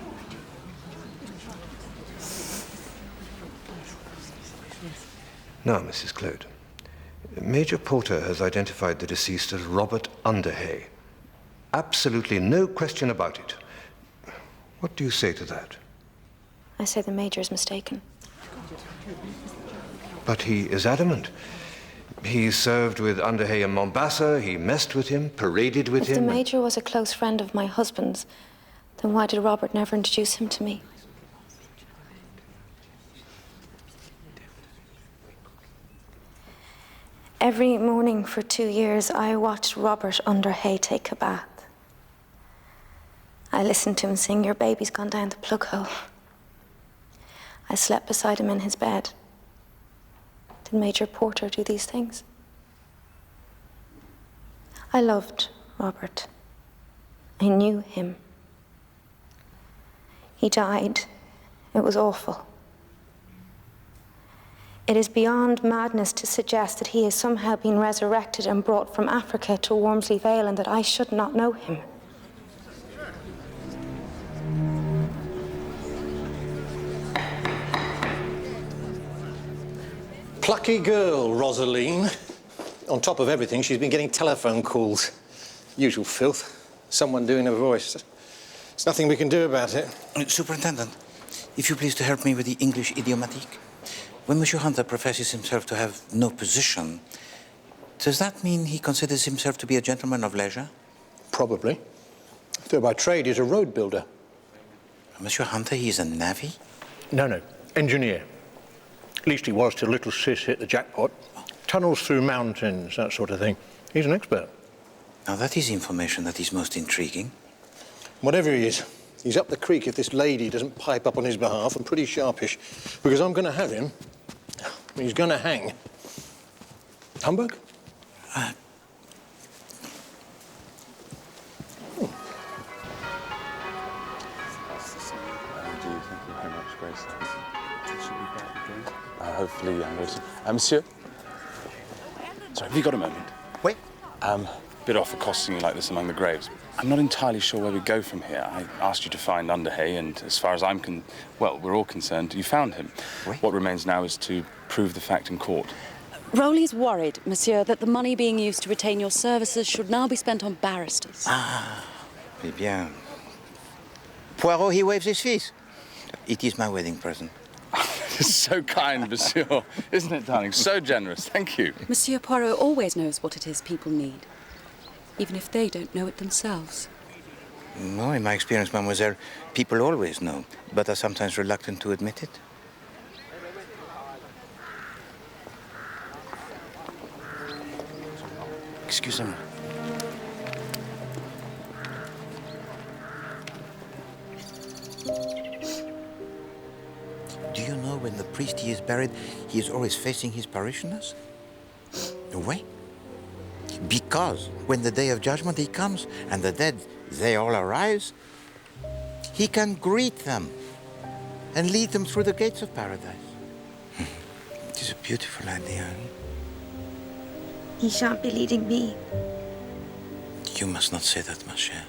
Now, Mrs. Clode, Major Porter has identified the deceased as Robert Underhay. Absolutely no question about it. What do you say to that? I say the Major is mistaken. But he is adamant. He served with Underhay in Mombasa, he messed with him, paraded with If him. the Major was a close friend of my husband's, then why did Robert never introduce him to me? Every morning for 2 years, I watched Robert Underhay take a bath. I listened to him sing, "Your baby's gone down the plug hole." I slept beside him in his bed. Did Major Porter do these things? I loved Robert. I knew him. He died. It was awful. It is beyond madness to suggest that he has somehow been resurrected and brought from Africa to Wormsley Vale and that I should not know him. Plucky girl, Rosaline. On top of everything, she's been getting telephone calls. Usual filth. Someone doing her voice. There's nothing we can do about it. Superintendent, if you please to help me with the English idiomatique. When Monsieur Hunter professes himself to have no position, does that mean he considers himself to be a gentleman of leisure? Probably. Though by trade he's a road builder. Monsieur Hunter, he is a navvy? No. Engineer. At least he was till little sis hit the jackpot. Tunnels through mountains, that sort of thing. He's an expert. Now that is information that is most intriguing. Whatever he is, he's up the creek if this lady doesn't pipe up on his behalf, and pretty sharpish. Because I'm going to have him. He's going to hang. Humbug? Hopefully, Monsieur. Sorry, have you got a moment? Oui. bit off accosting you like this among the graves. I'm not entirely sure where we go from here. I asked you to find Underhay, and as far as well, we're all concerned, you found him. Oui. What remains now is to prove the fact in court. Rowley's worried, monsieur, that the money being used to retain your services should now be spent on barristers. Ah, eh bien. Poirot, he waives his fees. It is my wedding present. It's so kind, monsieur. Isn't it, darling? So generous. Thank you. Monsieur Poirot always knows what it is people need, even if they don't know it themselves. No, in my experience, mademoiselle, people always know, but are sometimes reluctant to admit it. Excusez-moi. Do you know when the priest is buried, he is always facing his parishioners? Oui. Because when the day of judgment he comes and the dead, they all arise, he can greet them and lead them through the gates of paradise. It is a beautiful idea. He shan't be leading me. You must not say that, ma chère.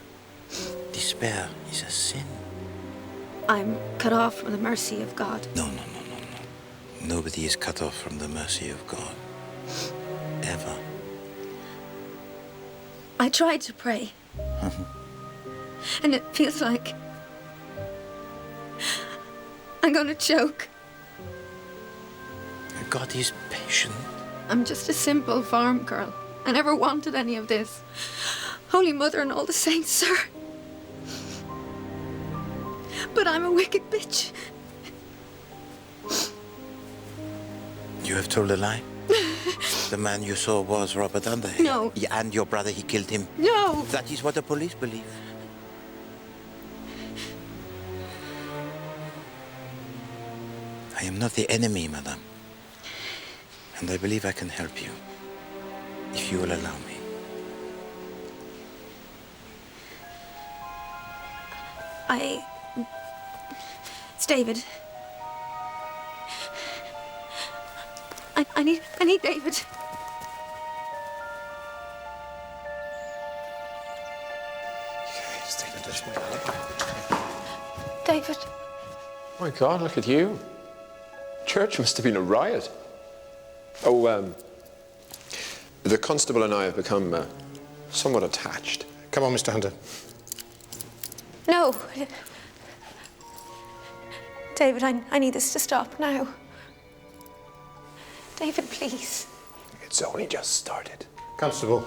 Despair is a sin. I'm cut off from the mercy of God. No. Nobody is cut off from the mercy of God. Ever. I tried to pray. And it feels like I'm gonna choke. God is patient. I'm just a simple farm girl. I never wanted any of this. Holy Mother and all the saints, sir. But I'm a wicked bitch. You have told a lie? The man you saw was Robert Underhay. No. And your brother, he killed him. No. That is what the police believe. I am not the enemy, madame. And I believe I can help you, if you will allow me. It's David. I need David. David. My God, look at you. Church must have been a riot. Oh, the constable and I have become somewhat attached. Come on, Mr. Hunter. No. David, I need this to stop now. David, please. It's only just started. Constable.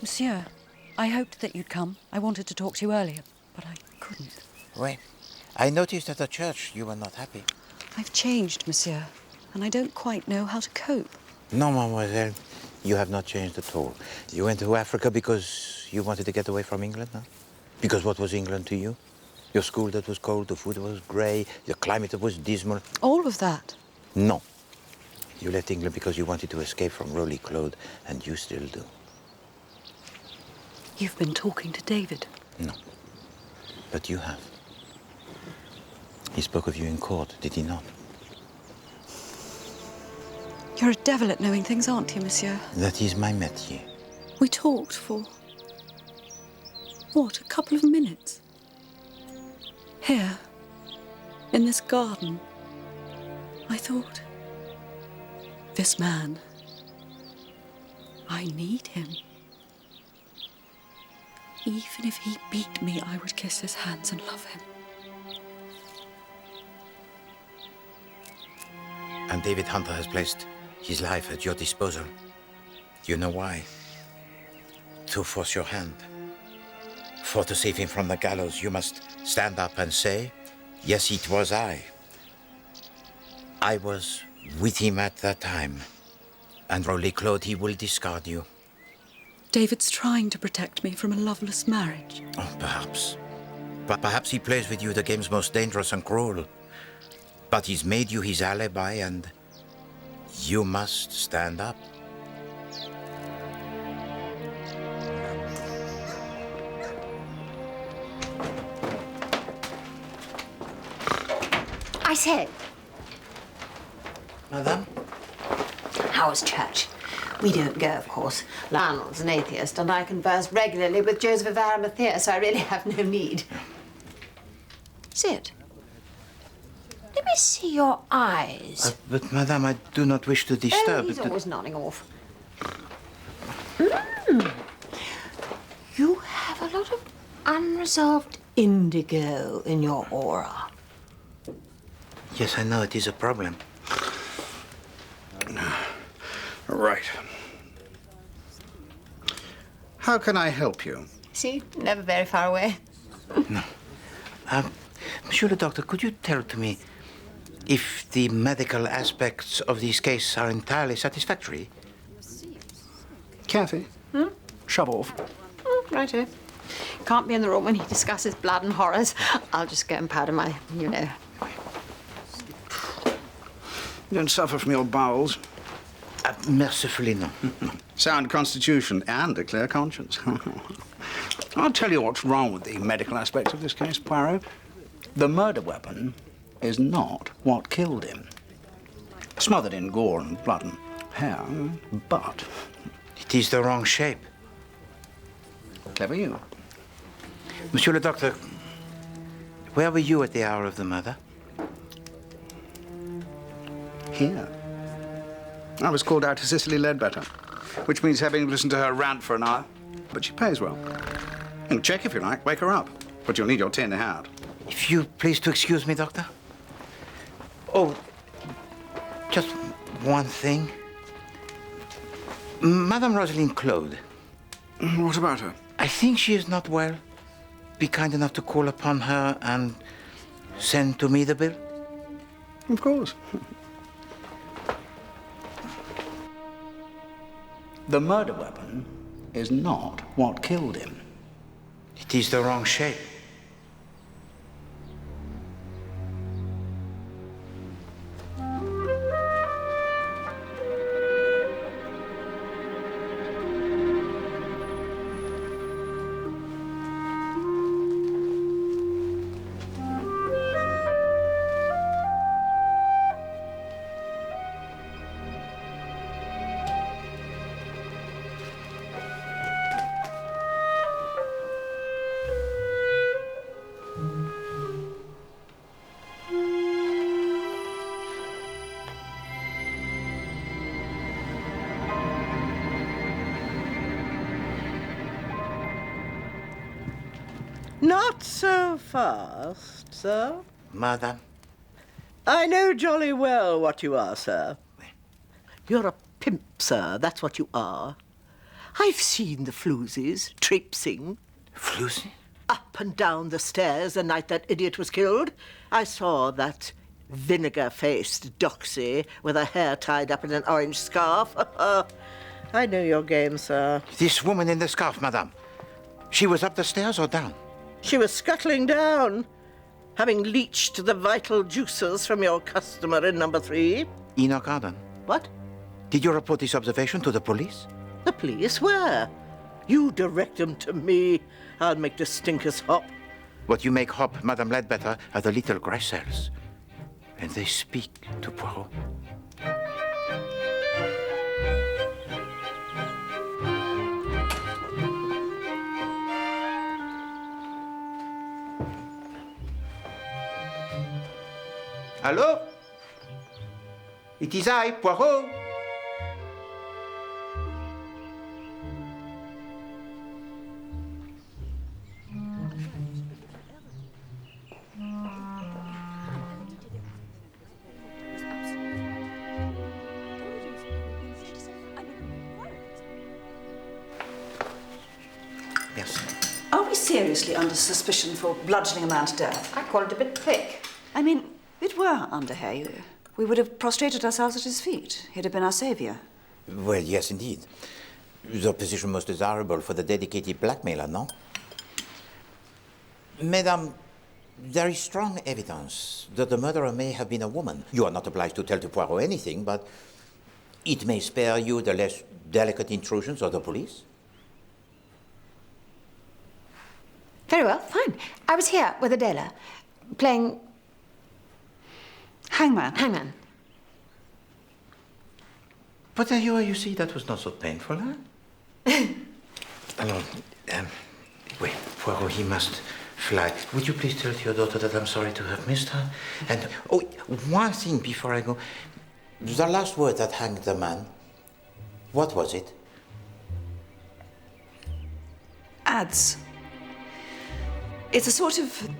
Monsieur, I hoped that you'd come. I wanted to talk to you earlier, but I couldn't. Wait. I noticed at the church you were not happy. I've changed, monsieur, and I don't quite know how to cope. No, mademoiselle. You have not changed at all. You went to Africa because you wanted to get away from England, huh? Because what was England to you? Your school that was cold, the food that was grey, your climate that was dismal. All of that? No. You left England because you wanted to escape from Rowley Claude, and you still do. You've been talking to David? No. But you have. He spoke of you in court, did he not? You're a devil at knowing things, aren't you, monsieur? That is my métier. We talked for... what, a couple of minutes? Here, in this garden. I thought, this man, I need him. Even if he beat me, I would kiss his hands and love him. And David Hunter has placed his life at your disposal. Do you know why? To force your hand. For to save him from the gallows, you must stand up and say, yes, it was I. I was with him at that time. And Rowley Claude, he will discard you. David's trying to protect me from a loveless marriage. Oh, perhaps. But perhaps he plays with you the games most dangerous and cruel. But he's made you his alibi, and you must stand up. I said. Madame? How was church? We don't go, of course. Lionel's an atheist, and I converse regularly with Joseph of Arimathea, so I really have no need. Sit. Let me see your eyes. But, Madame, I do not wish to disturb. Oh, he's always nodding off. You have a lot of unresolved indigo in your aura. Yes, I know it is a problem. Right. How can I help you? See, never very far away. No. Monsieur le Doctor, could you tell to me if the medical aspects of this case are entirely satisfactory? Kathy? Shove off. Righto. Can't be in the room when he discusses blood and horrors. I'll just go and powder my, you know. You don't suffer from your bowels? Mercifully, no. Sound constitution and a clear conscience. I'll tell you what's wrong with the medical aspects of this case, Poirot. The murder weapon is not what killed him. Smothered in gore and blood and hair, but... It is the wrong shape. Clever you. Monsieur le Doctor, where were you at the hour of the murder? Here. I was called out to Cicely Ledbetter, which means having listened to her rant for an hour. But she pays well. And check if you like, wake her up. But you'll need your tin hat. If you please to excuse me, Doctor. Oh, just one thing. Madame Rosaline Claude. What about her? I think she is not well. Be kind enough to call upon her and send to me the bill? Of course. The murder weapon is not what killed him. It is the wrong shape. Not so fast, sir. Madam? I know jolly well what you are, sir. You're a pimp, sir, that's what you are. I've seen the floozies traipsing. Floozy? Up and down the stairs the night that idiot was killed. I saw that vinegar-faced doxy with her hair tied up in an orange scarf. I know your game, sir. This woman in the scarf, madame. She was up the stairs or down? She was scuttling down, having leached the vital juices from your customer in number 3. Enoch Arden. What? Did you report this observation to the police? The police? Where? You direct them to me. I'll make the stinkers hop. What you make hop, Madame Ledbetter, are the little grass cells. And they speak to Poirot. Hello? It is I, Poirot. Yes. Are we seriously under suspicion for bludgeoning a man to death? I call it a bit thick. I mean, it were Underhay. We would have prostrated ourselves at his feet. He'd have been our savior. Well, yes, indeed. The position most desirable for the dedicated blackmailer, no? Madame, there is strong evidence that the murderer may have been a woman. You are not obliged to tell to Poirot anything, but it may spare you the less delicate intrusions of the police. Very well, fine. I was here with Adela, playing Hangman. Hangman. But you see, that was not so painful, huh? Alors, wait, Poirot, he must fly. Would you please tell your daughter that I'm sorry to have missed her? And, oh, one thing before I go. The last word that hanged the man, what was it? Ads. It's a sort of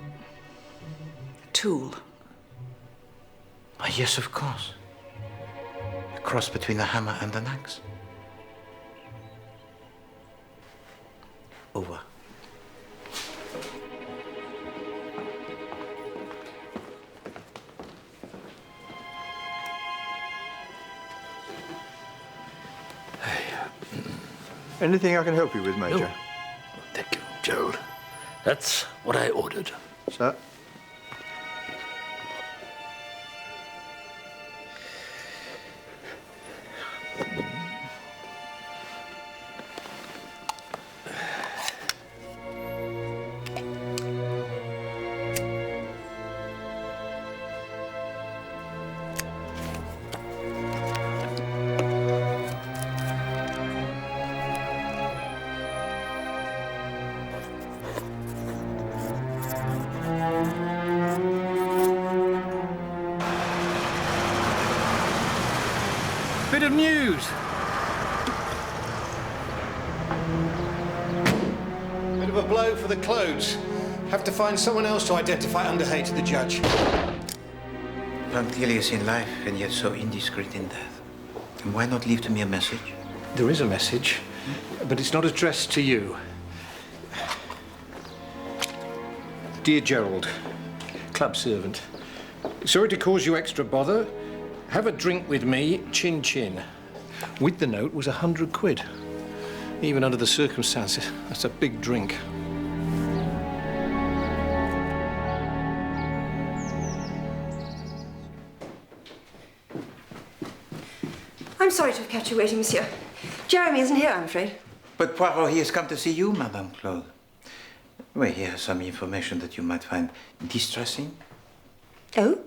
tool. Oh, yes, of course. A cross between a hammer and an axe. Over. Anything I can help you with, Major? No. Thank you, Gerald. That's what I ordered. Sir? Bit of news. Bit of a blow for the Clodes. Have to find someone else to identify Underhay to the judge. Punctilious in life and yet so indiscreet in death. And why not leave to me a message? There is a message, but it's not addressed to you. Dear Gerald, club servant, sorry to cause you extra bother. Have a drink with me, chin chin. With the note was 100 quid. Even under the circumstances, that's a big drink. I'm sorry to have kept you waiting, monsieur. Jeremy isn't here, I'm afraid. But Poirot, he has come to see you, Madame Claude. Well, he has some information that you might find distressing. Oh?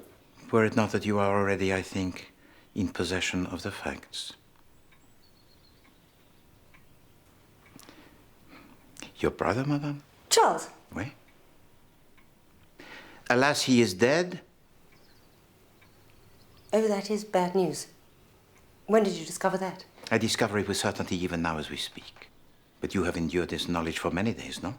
Were it not that you are already, I think, in possession of the facts. Your brother, Madame? Charles. Oui. Alas, he is dead. Oh, that is bad news. When did you discover that? I discover it with certainty even now as we speak. But you have endured this knowledge for many days, no?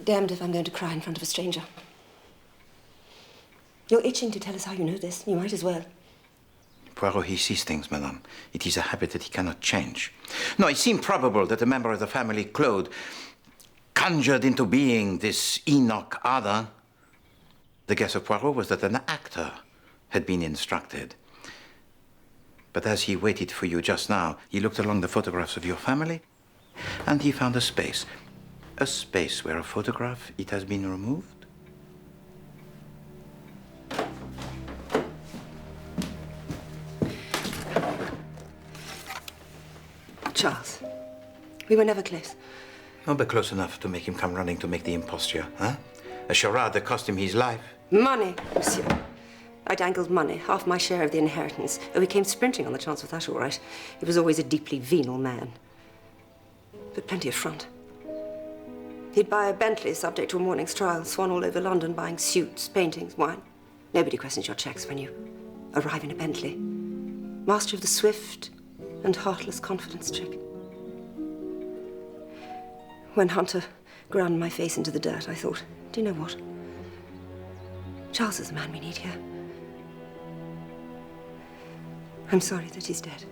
Damned if I'm going to cry in front of a stranger. You're itching to tell us how you know this. You might as well. Poirot, he sees things, Madame. It is a habit that he cannot change. No, it seemed probable that a member of the family, Claude, conjured into being this Enoch Ada. The guess of Poirot was that an actor had been instructed. But as he waited for you just now, he looked along the photographs of your family, and he found a space. A space where a photograph, it has been removed. Charles, we were never close. No, but close enough to make him come running to make the imposture, huh? A charade that cost him his life. Money, monsieur. I dangled money, half my share of the inheritance. Oh, he came sprinting on the chance of that, all right. He was always a deeply venal man. But plenty of front. He'd buy a Bentley subject to a morning's trial, swan all over London, buying suits, paintings, wine. Nobody questions your checks when you arrive in a Bentley. Master of the swift and heartless confidence trick. When Hunter ground my face into the dirt, I thought, do you know what? Charles is the man we need here. I'm sorry that he's dead.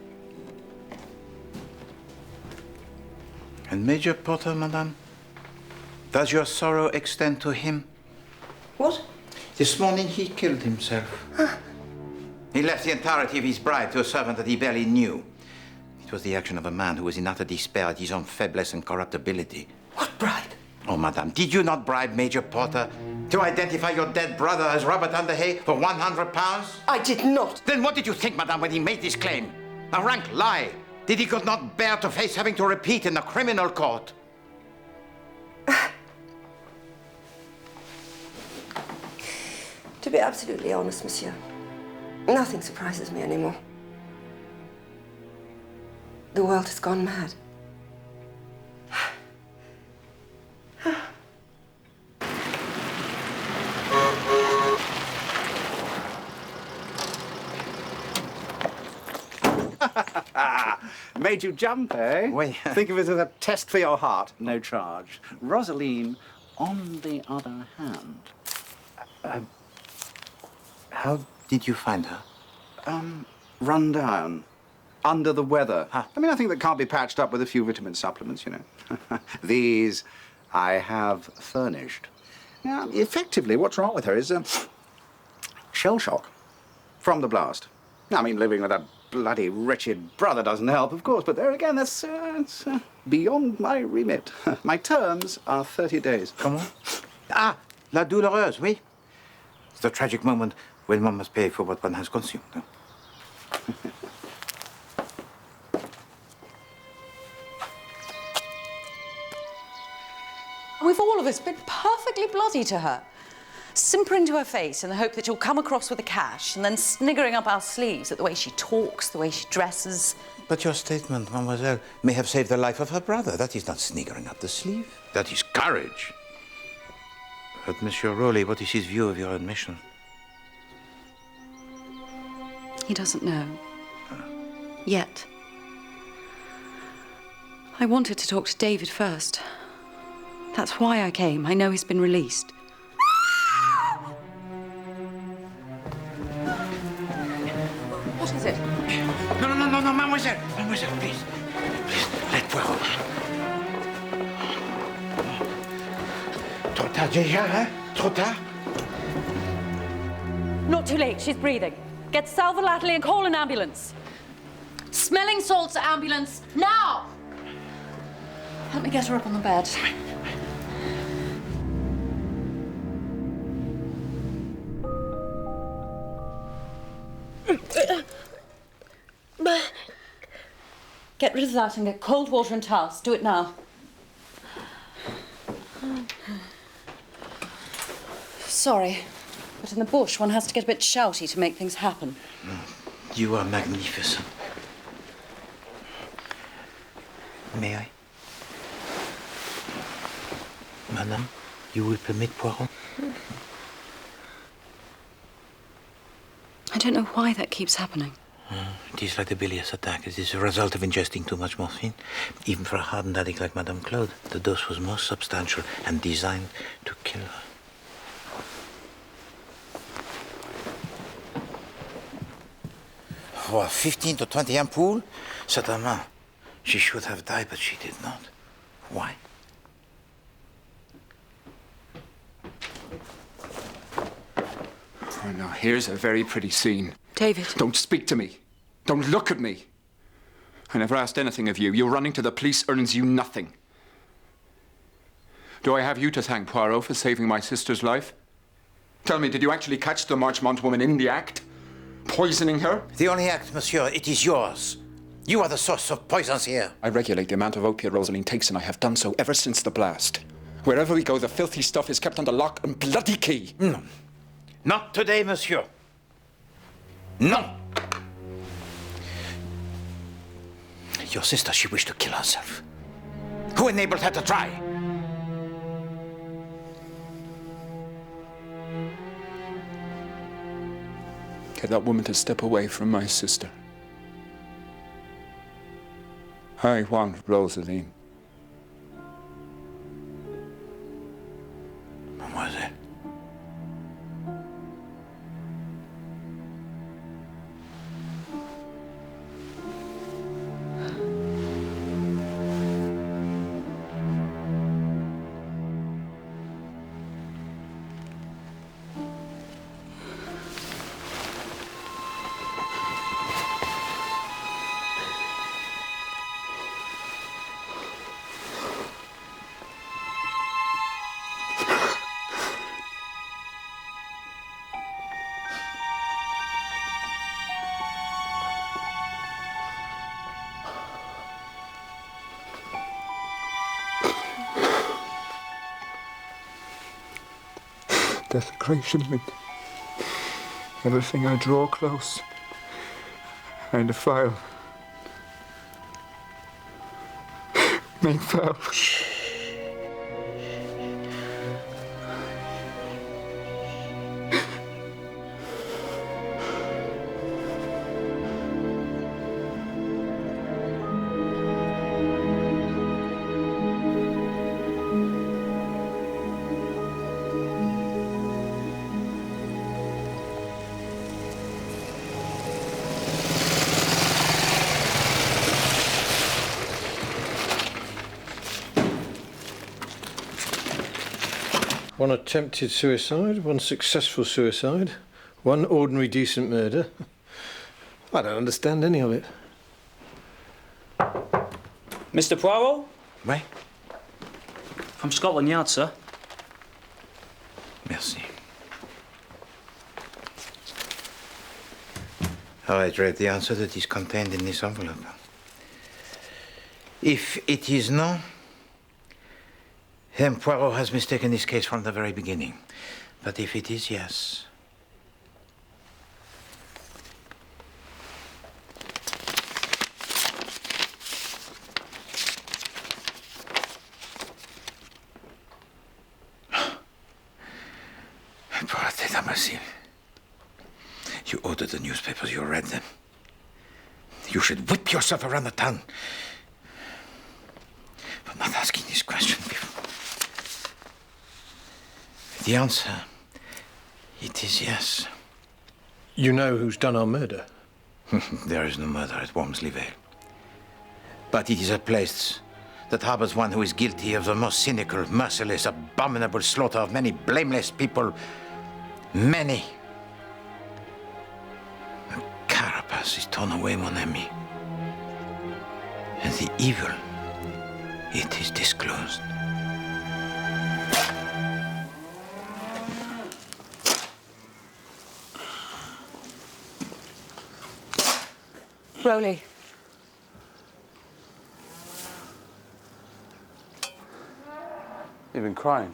And Major Potter, Madame? Does your sorrow extend to him? What? This morning he killed himself. He left the entirety of his bribe to a servant that he barely knew. It was the action of a man who was in utter despair at his own feblesse and corruptibility. What bribe? Oh, Madame, did you not bribe Major Potter to identify your dead brother as Robert Underhay for £100? I did not. Then what did you think, Madame, when he made this claim? A rank lie. Did he could not bear to face having to repeat in the criminal court? To be absolutely honest, monsieur, nothing surprises me anymore. The world has gone mad. Made you jump, eh? Oui. Think of it as a test for your heart, no charge. Rosaline, on the other hand. How did you find her? Run down. Under the weather. I mean, I think that can't be patched up with a few vitamin supplements, you know. These I have furnished. Now, effectively, what's wrong with her is shell shock from the blast. I mean, living with a bloody wretched brother doesn't help, of course, but there again, that's it's, beyond my remit. My terms are 30 days. Comment? Ah, la douloureuse, oui. It's the tragic moment when one must pay for what one has consumed. No? We've all of us been perfectly bloody to her. Simpering to her face in the hope that she'll come across with the cash and then sniggering up our sleeves at the way she talks, the way she dresses. But your statement, mademoiselle, may have saved the life of her brother. That is not sniggering up the sleeve. That is courage. But, Monsieur Rowley, what is his view of your admission? He doesn't know. Yet. I wanted to talk to David first. That's why I came. I know he's been released. What is it? No, mademoiselle. Mademoiselle, please. Please, let Poirot. Trop tard déjà, hein? Trop tard? Not too late. She's breathing. Get Salva Latterly and call an ambulance. Smelling salts ambulance, now! Help me get her up on the bed. Get rid of that and get cold water and towels. Do it now. Sorry, but in the bush one has to get a bit shouty to make things happen. You are magnificent. May I? Madame, you will permit Poirot? I don't know why that keeps happening. It is like the bilious attack. It is a result of ingesting too much morphine. Even for a hardened addict like Madame Claude, the dose was most substantial and designed to kill her. For 15 to 20 ampoules? Certainement. She should have died, but she did not. Why? Oh, now, here's a very pretty scene. David. Don't speak to me. Don't look at me. I never asked anything of you. Your running to the police earns you nothing. Do I have you to thank, Poirot, for saving my sister's life? Tell me, did you actually catch the Marchmont woman in the act? Poisoning her? The only act, monsieur, it is yours. You are the source of poisons here. I regulate the amount of opiate Rosaline takes, and I have done so ever since the blast. Wherever we go, the filthy stuff is kept under lock and bloody key. No. Not today, monsieur. No. Your sister, she wished to kill herself. Who enabled her to try? Get that woman to step away from my sister. I want Rosaline. Mademoiselle. desecration with everything I draw close and defile. Make foul. One attempted suicide, one successful suicide, one ordinary decent murder. I don't understand any of it. Mr. Poirot? Oui? From Scotland Yard, sir. Merci. All right, read the answer that is contained in this envelope. If it is no, then Poirot has mistaken this case from the very beginning. But if it is yes... Poor imbecile. You ordered the newspapers, you read them. You should whip yourself around the town for not asking this question before. The answer, it is yes. You know who's done our murder? There is no murder at Wormsley Vale. But it is a place that harbors one who is guilty of the most cynical, merciless, abominable slaughter of many blameless people. Many. The carapace is torn away, mon ami. And the evil, it is disclosed. Rowley. You've been crying.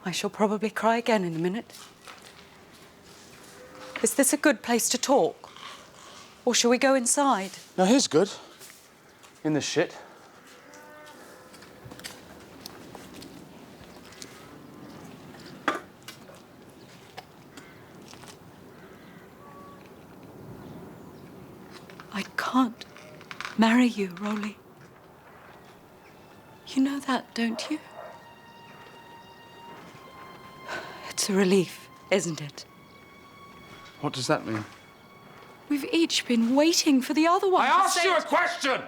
I shall probably cry again in a minute. Is this a good place to talk? Or shall we go inside? No, here's good. In the shit. I can't marry you, Rowley. You know that, don't you? It's a relief, isn't it? What does that mean? We've each been waiting for the other one. I asked you a question!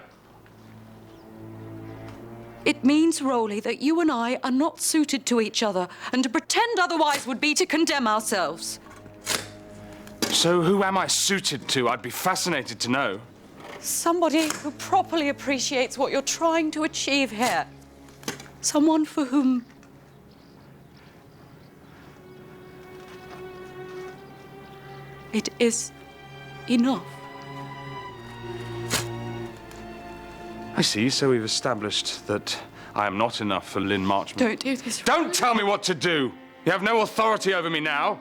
It means, Rowley, that you and I are not suited to each other, and to pretend otherwise would be to condemn ourselves. So who am I suited to? I'd be fascinated to know. Somebody who properly appreciates what you're trying to achieve here. Someone for whom it is enough. I see, so we've established that I am not enough for Lynn Marchmont. Don't do this. Don't tell me what to do! You have no authority over me now.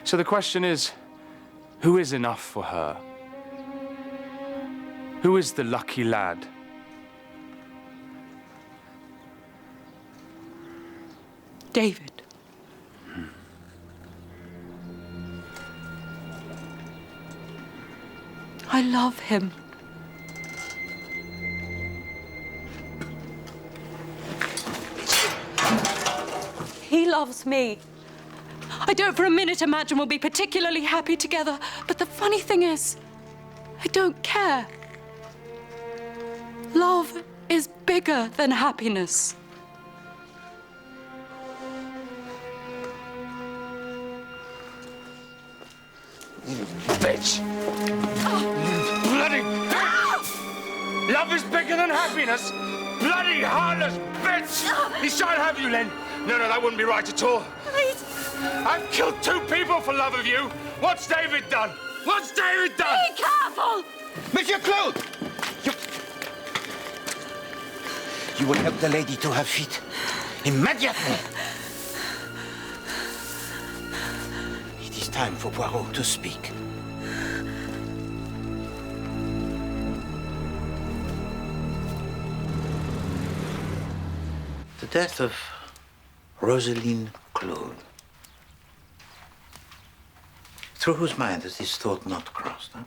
So the question is, who is enough for her? Who is the lucky lad? David. I love him. He loves me. I don't for a minute imagine we'll be particularly happy together, but the funny thing is, I don't care. Love is bigger than happiness. Bitch! Bloody... Love is bigger than happiness! Bloody heartless bitch! He shan't have you, Len. No, that wouldn't be right at all. Please. I've killed 2 people for love of you. What's David done? What's David done? Be careful! Monsieur Claude! You will help the lady to her feet. Immediately! It is time for Poirot to speak. The death of Rosaline Claude. Through whose mind has this thought not crossed, huh?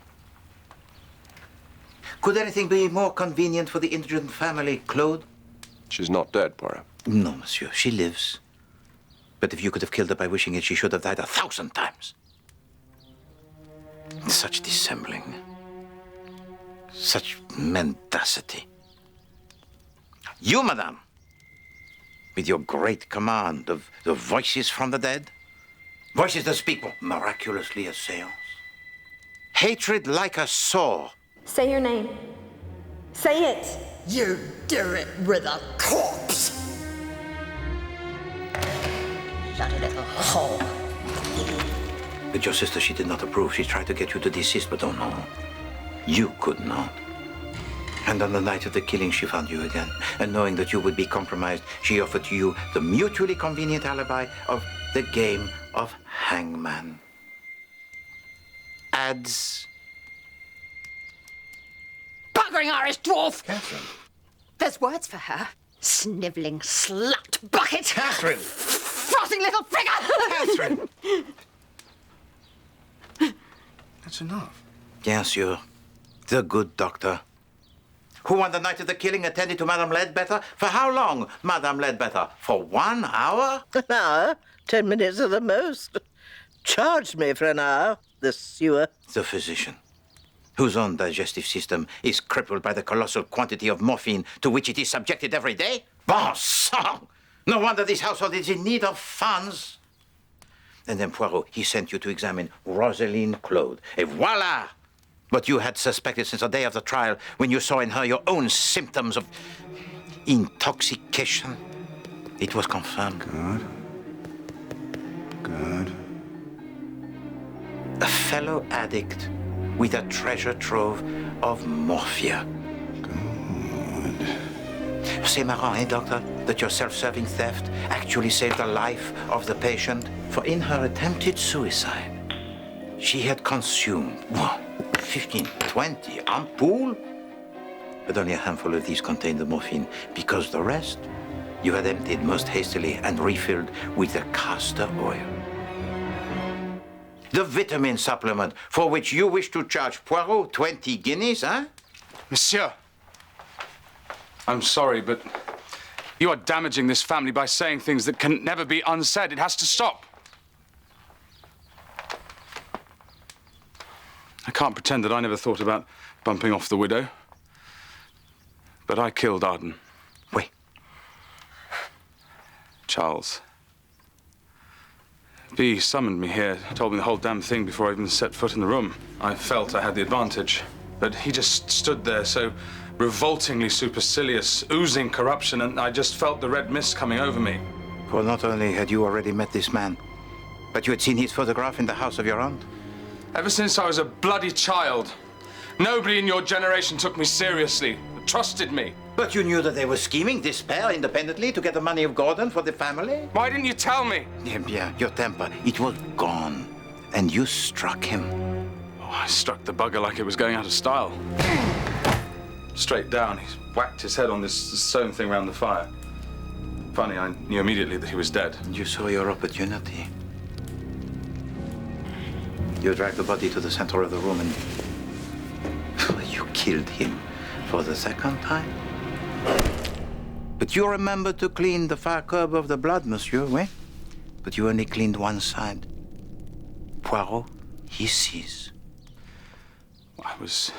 Could anything be more convenient for the indigent family, Claude? She's not dead, Poirot. No, monsieur, she lives. But if you could have killed her by wishing it, she should have died 1,000 times. Such dissembling. Such mendacity. You, madame, with your great command of the voices from the dead, voices that speak miraculously as seance. Hatred like a saw. Say your name. Say it. You do it with a corpse. Bloody little whore. But your sister, she did not approve. She tried to get you to desist, but oh no. You could not. And on the night of the killing, she found you again. And knowing that you would be compromised, she offered to you the mutually convenient alibi of the game of hangman. Ads. Buggering Irish dwarf! Catherine. There's words for her. Snivelling slut bucket! Catherine! Frothing little figure! Catherine! That's enough. Bien sûr. The good doctor. Who on the night of the killing attended to Madame Ledbetter? For how long, Madame Ledbetter? For 1 hour? An hour? 10 minutes at the most. Charged me for an hour, the sewer. The physician, whose own digestive system is crippled by the colossal quantity of morphine to which it is subjected every day? Bon sang! No wonder this household is in need of funds. And then Poirot, he sent you to examine Rosaline Claude. Et voila! What you had suspected since the day of the trial, when you saw in her your own symptoms of intoxication. It was confirmed. Good. Good. A fellow addict with a treasure trove of morphia. Good. C'est marrant, eh, doctor, that your self-serving theft actually saved the life of the patient. For in her attempted suicide, she had consumed 15, 20 ampoules. But only a handful of these contained the morphine, because the rest you had emptied most hastily and refilled with the castor oil. The vitamin supplement for which you wish to charge Poirot 20 guineas, huh? Monsieur, I'm sorry, but you are damaging this family by saying things that can never be unsaid. It has to stop. I can't pretend that I never thought about bumping off the widow. But I killed Arden. Oui. Charles. B summoned me here, told me the whole damn thing before I even set foot in the room. I felt I had the advantage, but he just stood there so revoltingly supercilious, oozing corruption, and I just felt the red mist coming over me. For not only had you already met this man, but you had seen his photograph in the house of your aunt. Ever since I was a bloody child, nobody in your generation took me seriously, trusted me. But you knew that they were scheming, this pair, independently, to get the money of Gordon for the family? Why didn't you tell me? Eh bien, your temper, it was gone. And you struck him. Oh, I struck the bugger like it was going out of style. Straight down, he whacked his head on this stone thing round the fire. Funny, I knew immediately that he was dead. You saw your opportunity. You dragged the body to the center of the room and you killed him for the second time. But you remembered to clean the far curb of the blood, monsieur, oui? But you only cleaned one side. Poirot, he sees. I was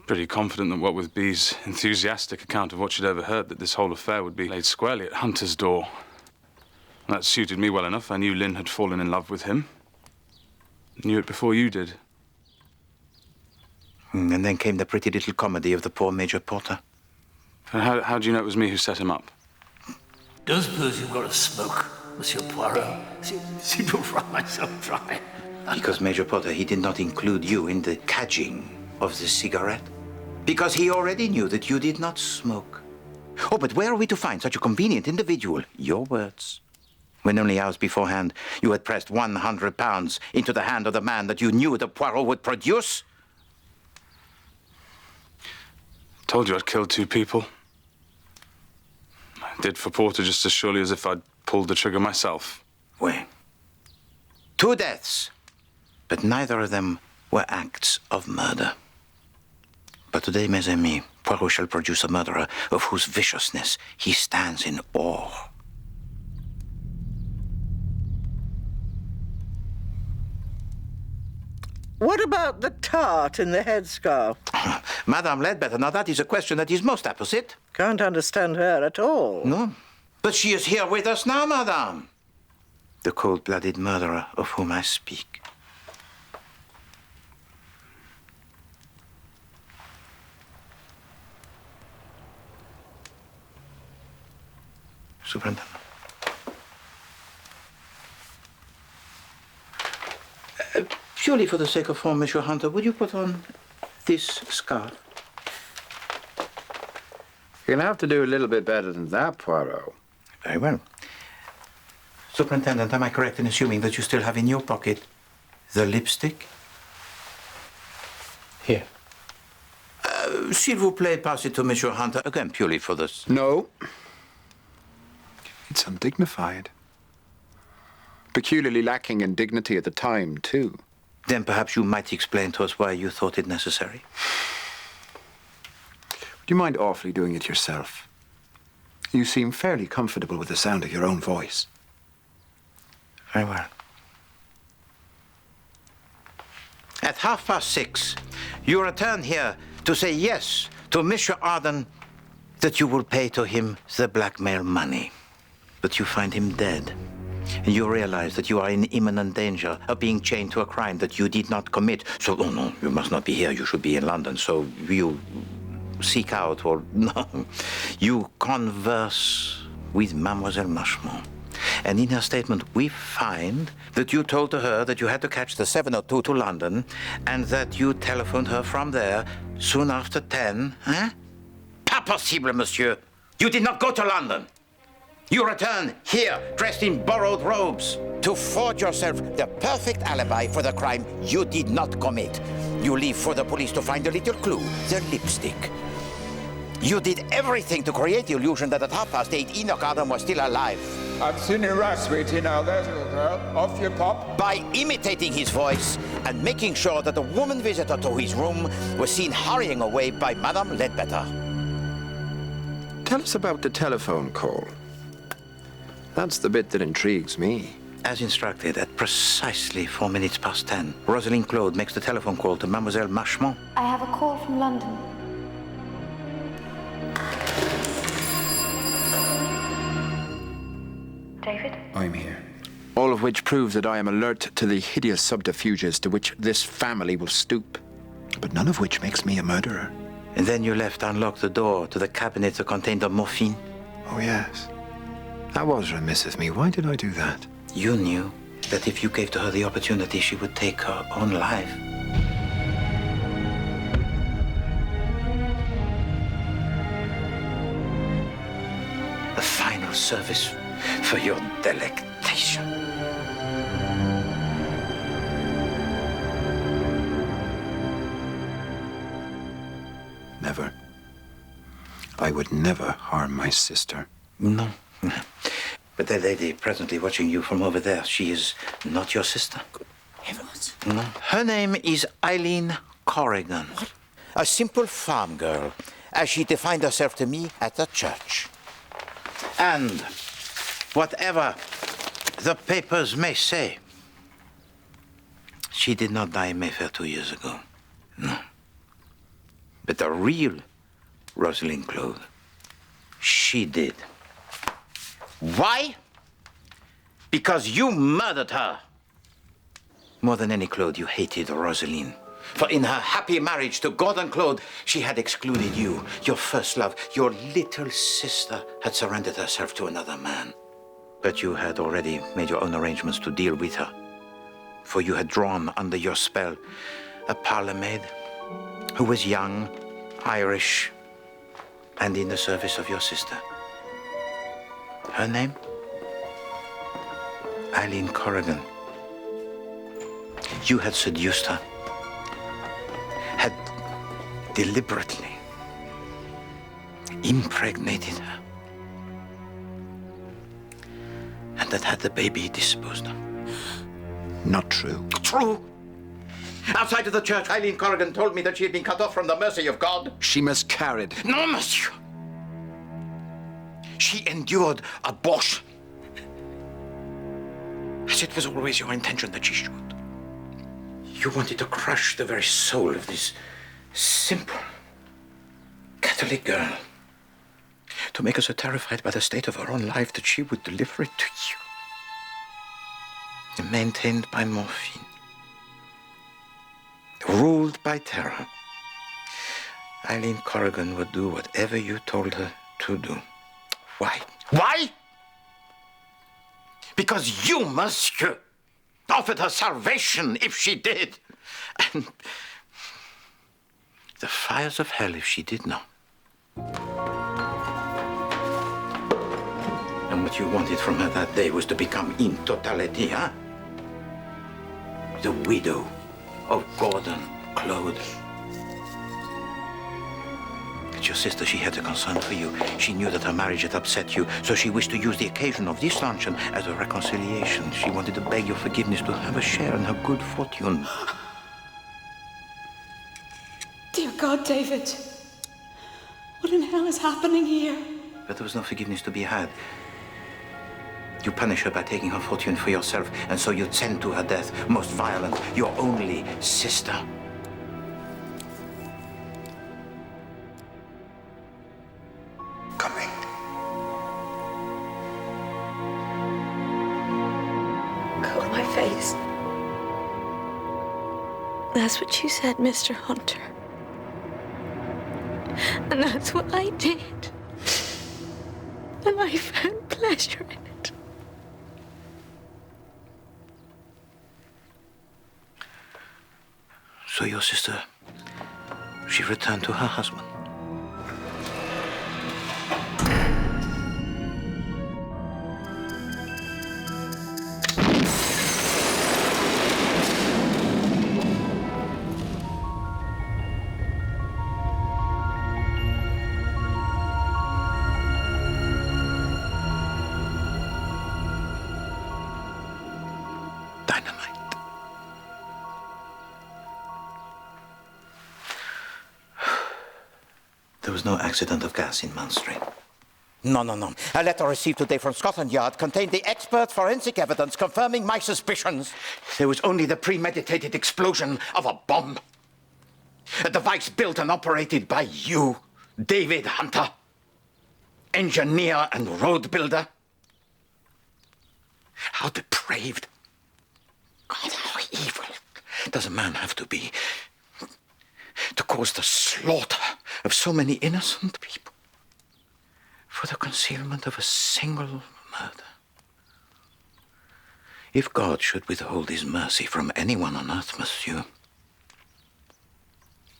pretty confident that what with B's enthusiastic account of what she'd overheard, that this whole affair would be laid squarely at Hunter's door. And that suited me well enough. I knew Lynn had fallen in love with him. Knew it before you did. And then came the pretty little comedy of the poor Major Porter. And how do you know it was me who set him up? Don't suppose you've got a smoke, Monsieur Poirot. Seem to have run myself dry. Because Major Porter, he did not include you in the cadging of the cigarette. Because he already knew that you did not smoke. Oh, but where are we to find such a convenient individual? Your words. When only hours beforehand you had pressed £100 into the hand of the man that you knew that Poirot would produce? Told you I'd killed 2 people. I did for Porter just as surely as if I'd pulled the trigger myself. Well, 2 deaths, but neither of them were acts of murder. But today, mes amis, Poirot shall produce a murderer of whose viciousness he stands in awe. What about the tart in the headscarf? Madame Ledbetter, now that is a question that is most apposite. Can't understand her at all. No, but she is here with us now, madame. The cold-blooded murderer of whom I speak. Superintendent. Purely for the sake of form, Monsieur Hunter, would you put on this scarf? You'll have to do a little bit better than that, Poirot. Very well. Superintendent, am I correct in assuming that you still have in your pocket the lipstick? Here. S'il vous plaît, pass it to Monsieur Hunter, again, purely for this. No. It's undignified. Peculiarly lacking in dignity at the time, too. Then perhaps you might explain to us why you thought it necessary. Would you mind awfully doing it yourself? You seem fairly comfortable with the sound of your own voice. Very well. At 6:30, you return here to say yes to Monsieur Arden that you will pay to him the blackmail money. But you find him dead. And you realize that you are in imminent danger of being chained to a crime that you did not commit. So, oh no, you must not be here. You should be in London. So you seek out, or no, you converse with Mademoiselle Marchemont. And in her statement, we find that you told to her that you had to catch the 7:02 to London and that you telephoned her from there soon after 10. Hein? Pas possible, monsieur. You did not go to London. You return here, dressed in borrowed robes, to forge yourself the perfect alibi for the crime you did not commit. You leave for the police to find a little clue, the lipstick. You did everything to create the illusion that at 8:30 Enoch Arden was still alive. I've seen you right, sweetie. Now there's a little girl. Off you pop. By imitating his voice and making sure that the woman visitor to his room was seen hurrying away by Madame Ledbetter. Tell us about the telephone call. That's the bit that intrigues me. As instructed, at precisely 10:04, Rosalind Claude makes the telephone call to Mademoiselle Marchemont. I have a call from London. David? I'm here. All of which proves that I am alert to the hideous subterfuges to which this family will stoop. But none of which makes me a murderer. And then you left unlocked the door to the cabinet that contained the morphine. Oh, yes. That was remiss of me. Why did I do that? You knew that if you gave to her the opportunity, she would take her own life. A final service for your delectation. Never. I would never harm my sister. No. But that lady presently watching you from over there, she is not your sister. Good heavens. No. Her name is Eileen Corrigan. What? A simple farm girl, as she defined herself to me at the church. And whatever the papers may say, she did not die in Mayfair 2 years ago. No. But the real Rosalind Claude, she did. Why? Because you murdered her. More than any Claude, you hated Rosalind. For in her happy marriage to Gordon Claude, she had excluded you, your first love. Your little sister had surrendered herself to another man. But you had already made your own arrangements to deal with her. For you had drawn under your spell a parlour maid who was young, Irish, and in the service of your sister. Her name? Eileen Corrigan. You had seduced her, had deliberately impregnated her, and that had the baby disposed of. Not true. True. Outside of the church, Eileen Corrigan told me that she had been cut off from the mercy of God. She miscarried. No, monsieur. She endured abortion. As it was always your intention that she should. You wanted to crush the very soul of this simple Catholic girl, to make her so terrified by the state of her own life that she would deliver it to you. Maintained by morphine. Ruled by terror. Eileen Corrigan would do whatever you told her to do. Why? Why? Because you, monsieur, offered her salvation if she did. And the fires of hell if she did not. And what you wanted from her that day was to become in totality, huh? The widow of Gordon Claude. But your sister, she had a concern for you. She knew that her marriage had upset you, so she wished to use the occasion of this luncheon as a reconciliation. She wanted to beg your forgiveness, to have a share in her good fortune. Dear God, David. What in hell is happening here? But there was no forgiveness to be had. You punish her by taking her fortune for yourself, and so you'd send to her death, most violent, your only sister. Coming. Cover my face. That's what you said, Mr. Hunter. And that's what I did. And I found pleasure in it. So your sister, she returned to her husband. There was no accident of gas in Mount Street. No. A letter received today from Scotland Yard contained the expert forensic evidence confirming my suspicions. There was only the premeditated explosion of a bomb. A device built and operated by you, David Hunter, engineer and road builder. How depraved. God, how evil does a man have to be to cause the slaughter of so many innocent people for the concealment of a single murder? If God should withhold his mercy from anyone on earth, monsieur,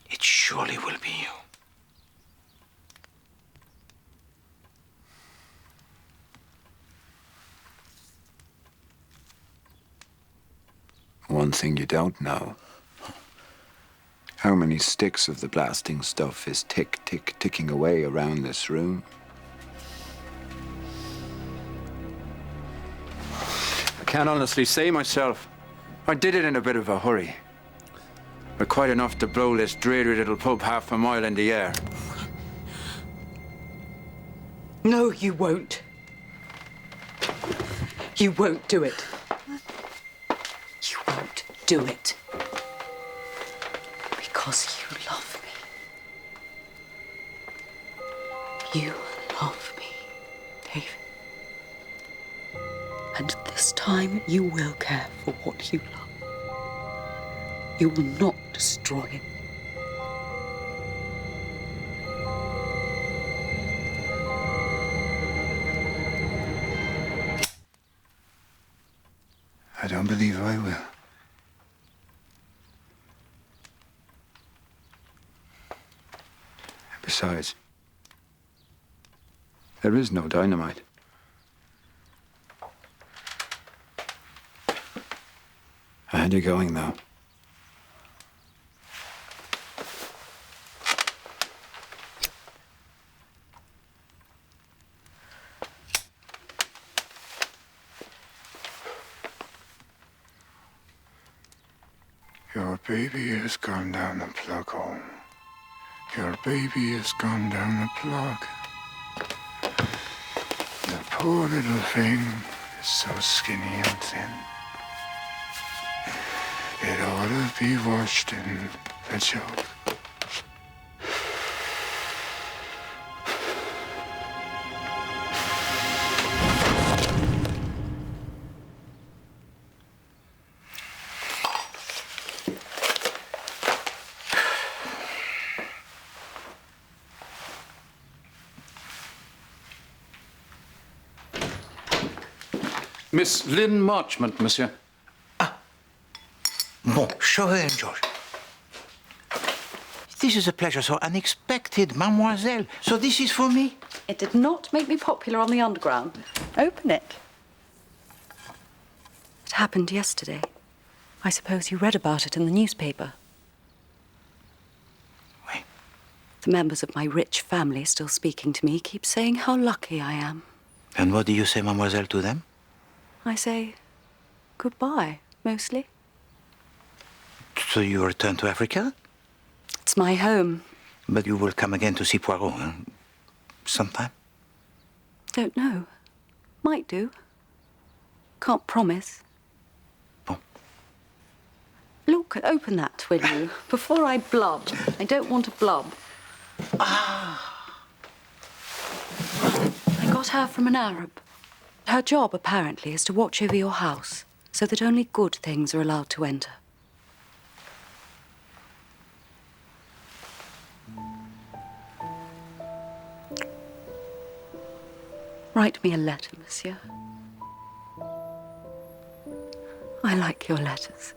it surely will be you. One thing you don't know. How many sticks of the blasting stuff is ticking away around this room? I can't honestly say myself. I did it in a bit of a hurry. But quite enough to blow this dreary little pub half a mile in the air. No, you won't. You won't do it. You won't do it. Because you love me. You love me, David. And this time you will care for what you love. You will not destroy it. I don't believe I will. Besides, There is no dynamite. I had you going, though. Your baby has gone down the plug hole. Your baby has gone down the plug. The poor little thing is so skinny and thin. It ought to be washed in the jug. Miss Lynn Marchmont, monsieur. Bon, show her in, George. This is a pleasure so unexpected, mademoiselle. So this is for me? It did not make me popular on the underground. Open it. It happened yesterday. I suppose you read about it in the newspaper. Oui. The members of my rich family still speaking to me keep saying how lucky I am. And what do you say, mademoiselle, to them? I say goodbye, mostly. So you return to Africa? It's my home. But you will come again to see Poirot, huh? Sometime? Don't know. Might do. Can't promise. Bon. Look, open that, will you? Before I blub. I don't want to blub. I got her from an Arab. Her job, apparently, is to watch over your house so that only good things are allowed to enter. Write me a letter, monsieur. I like your letters.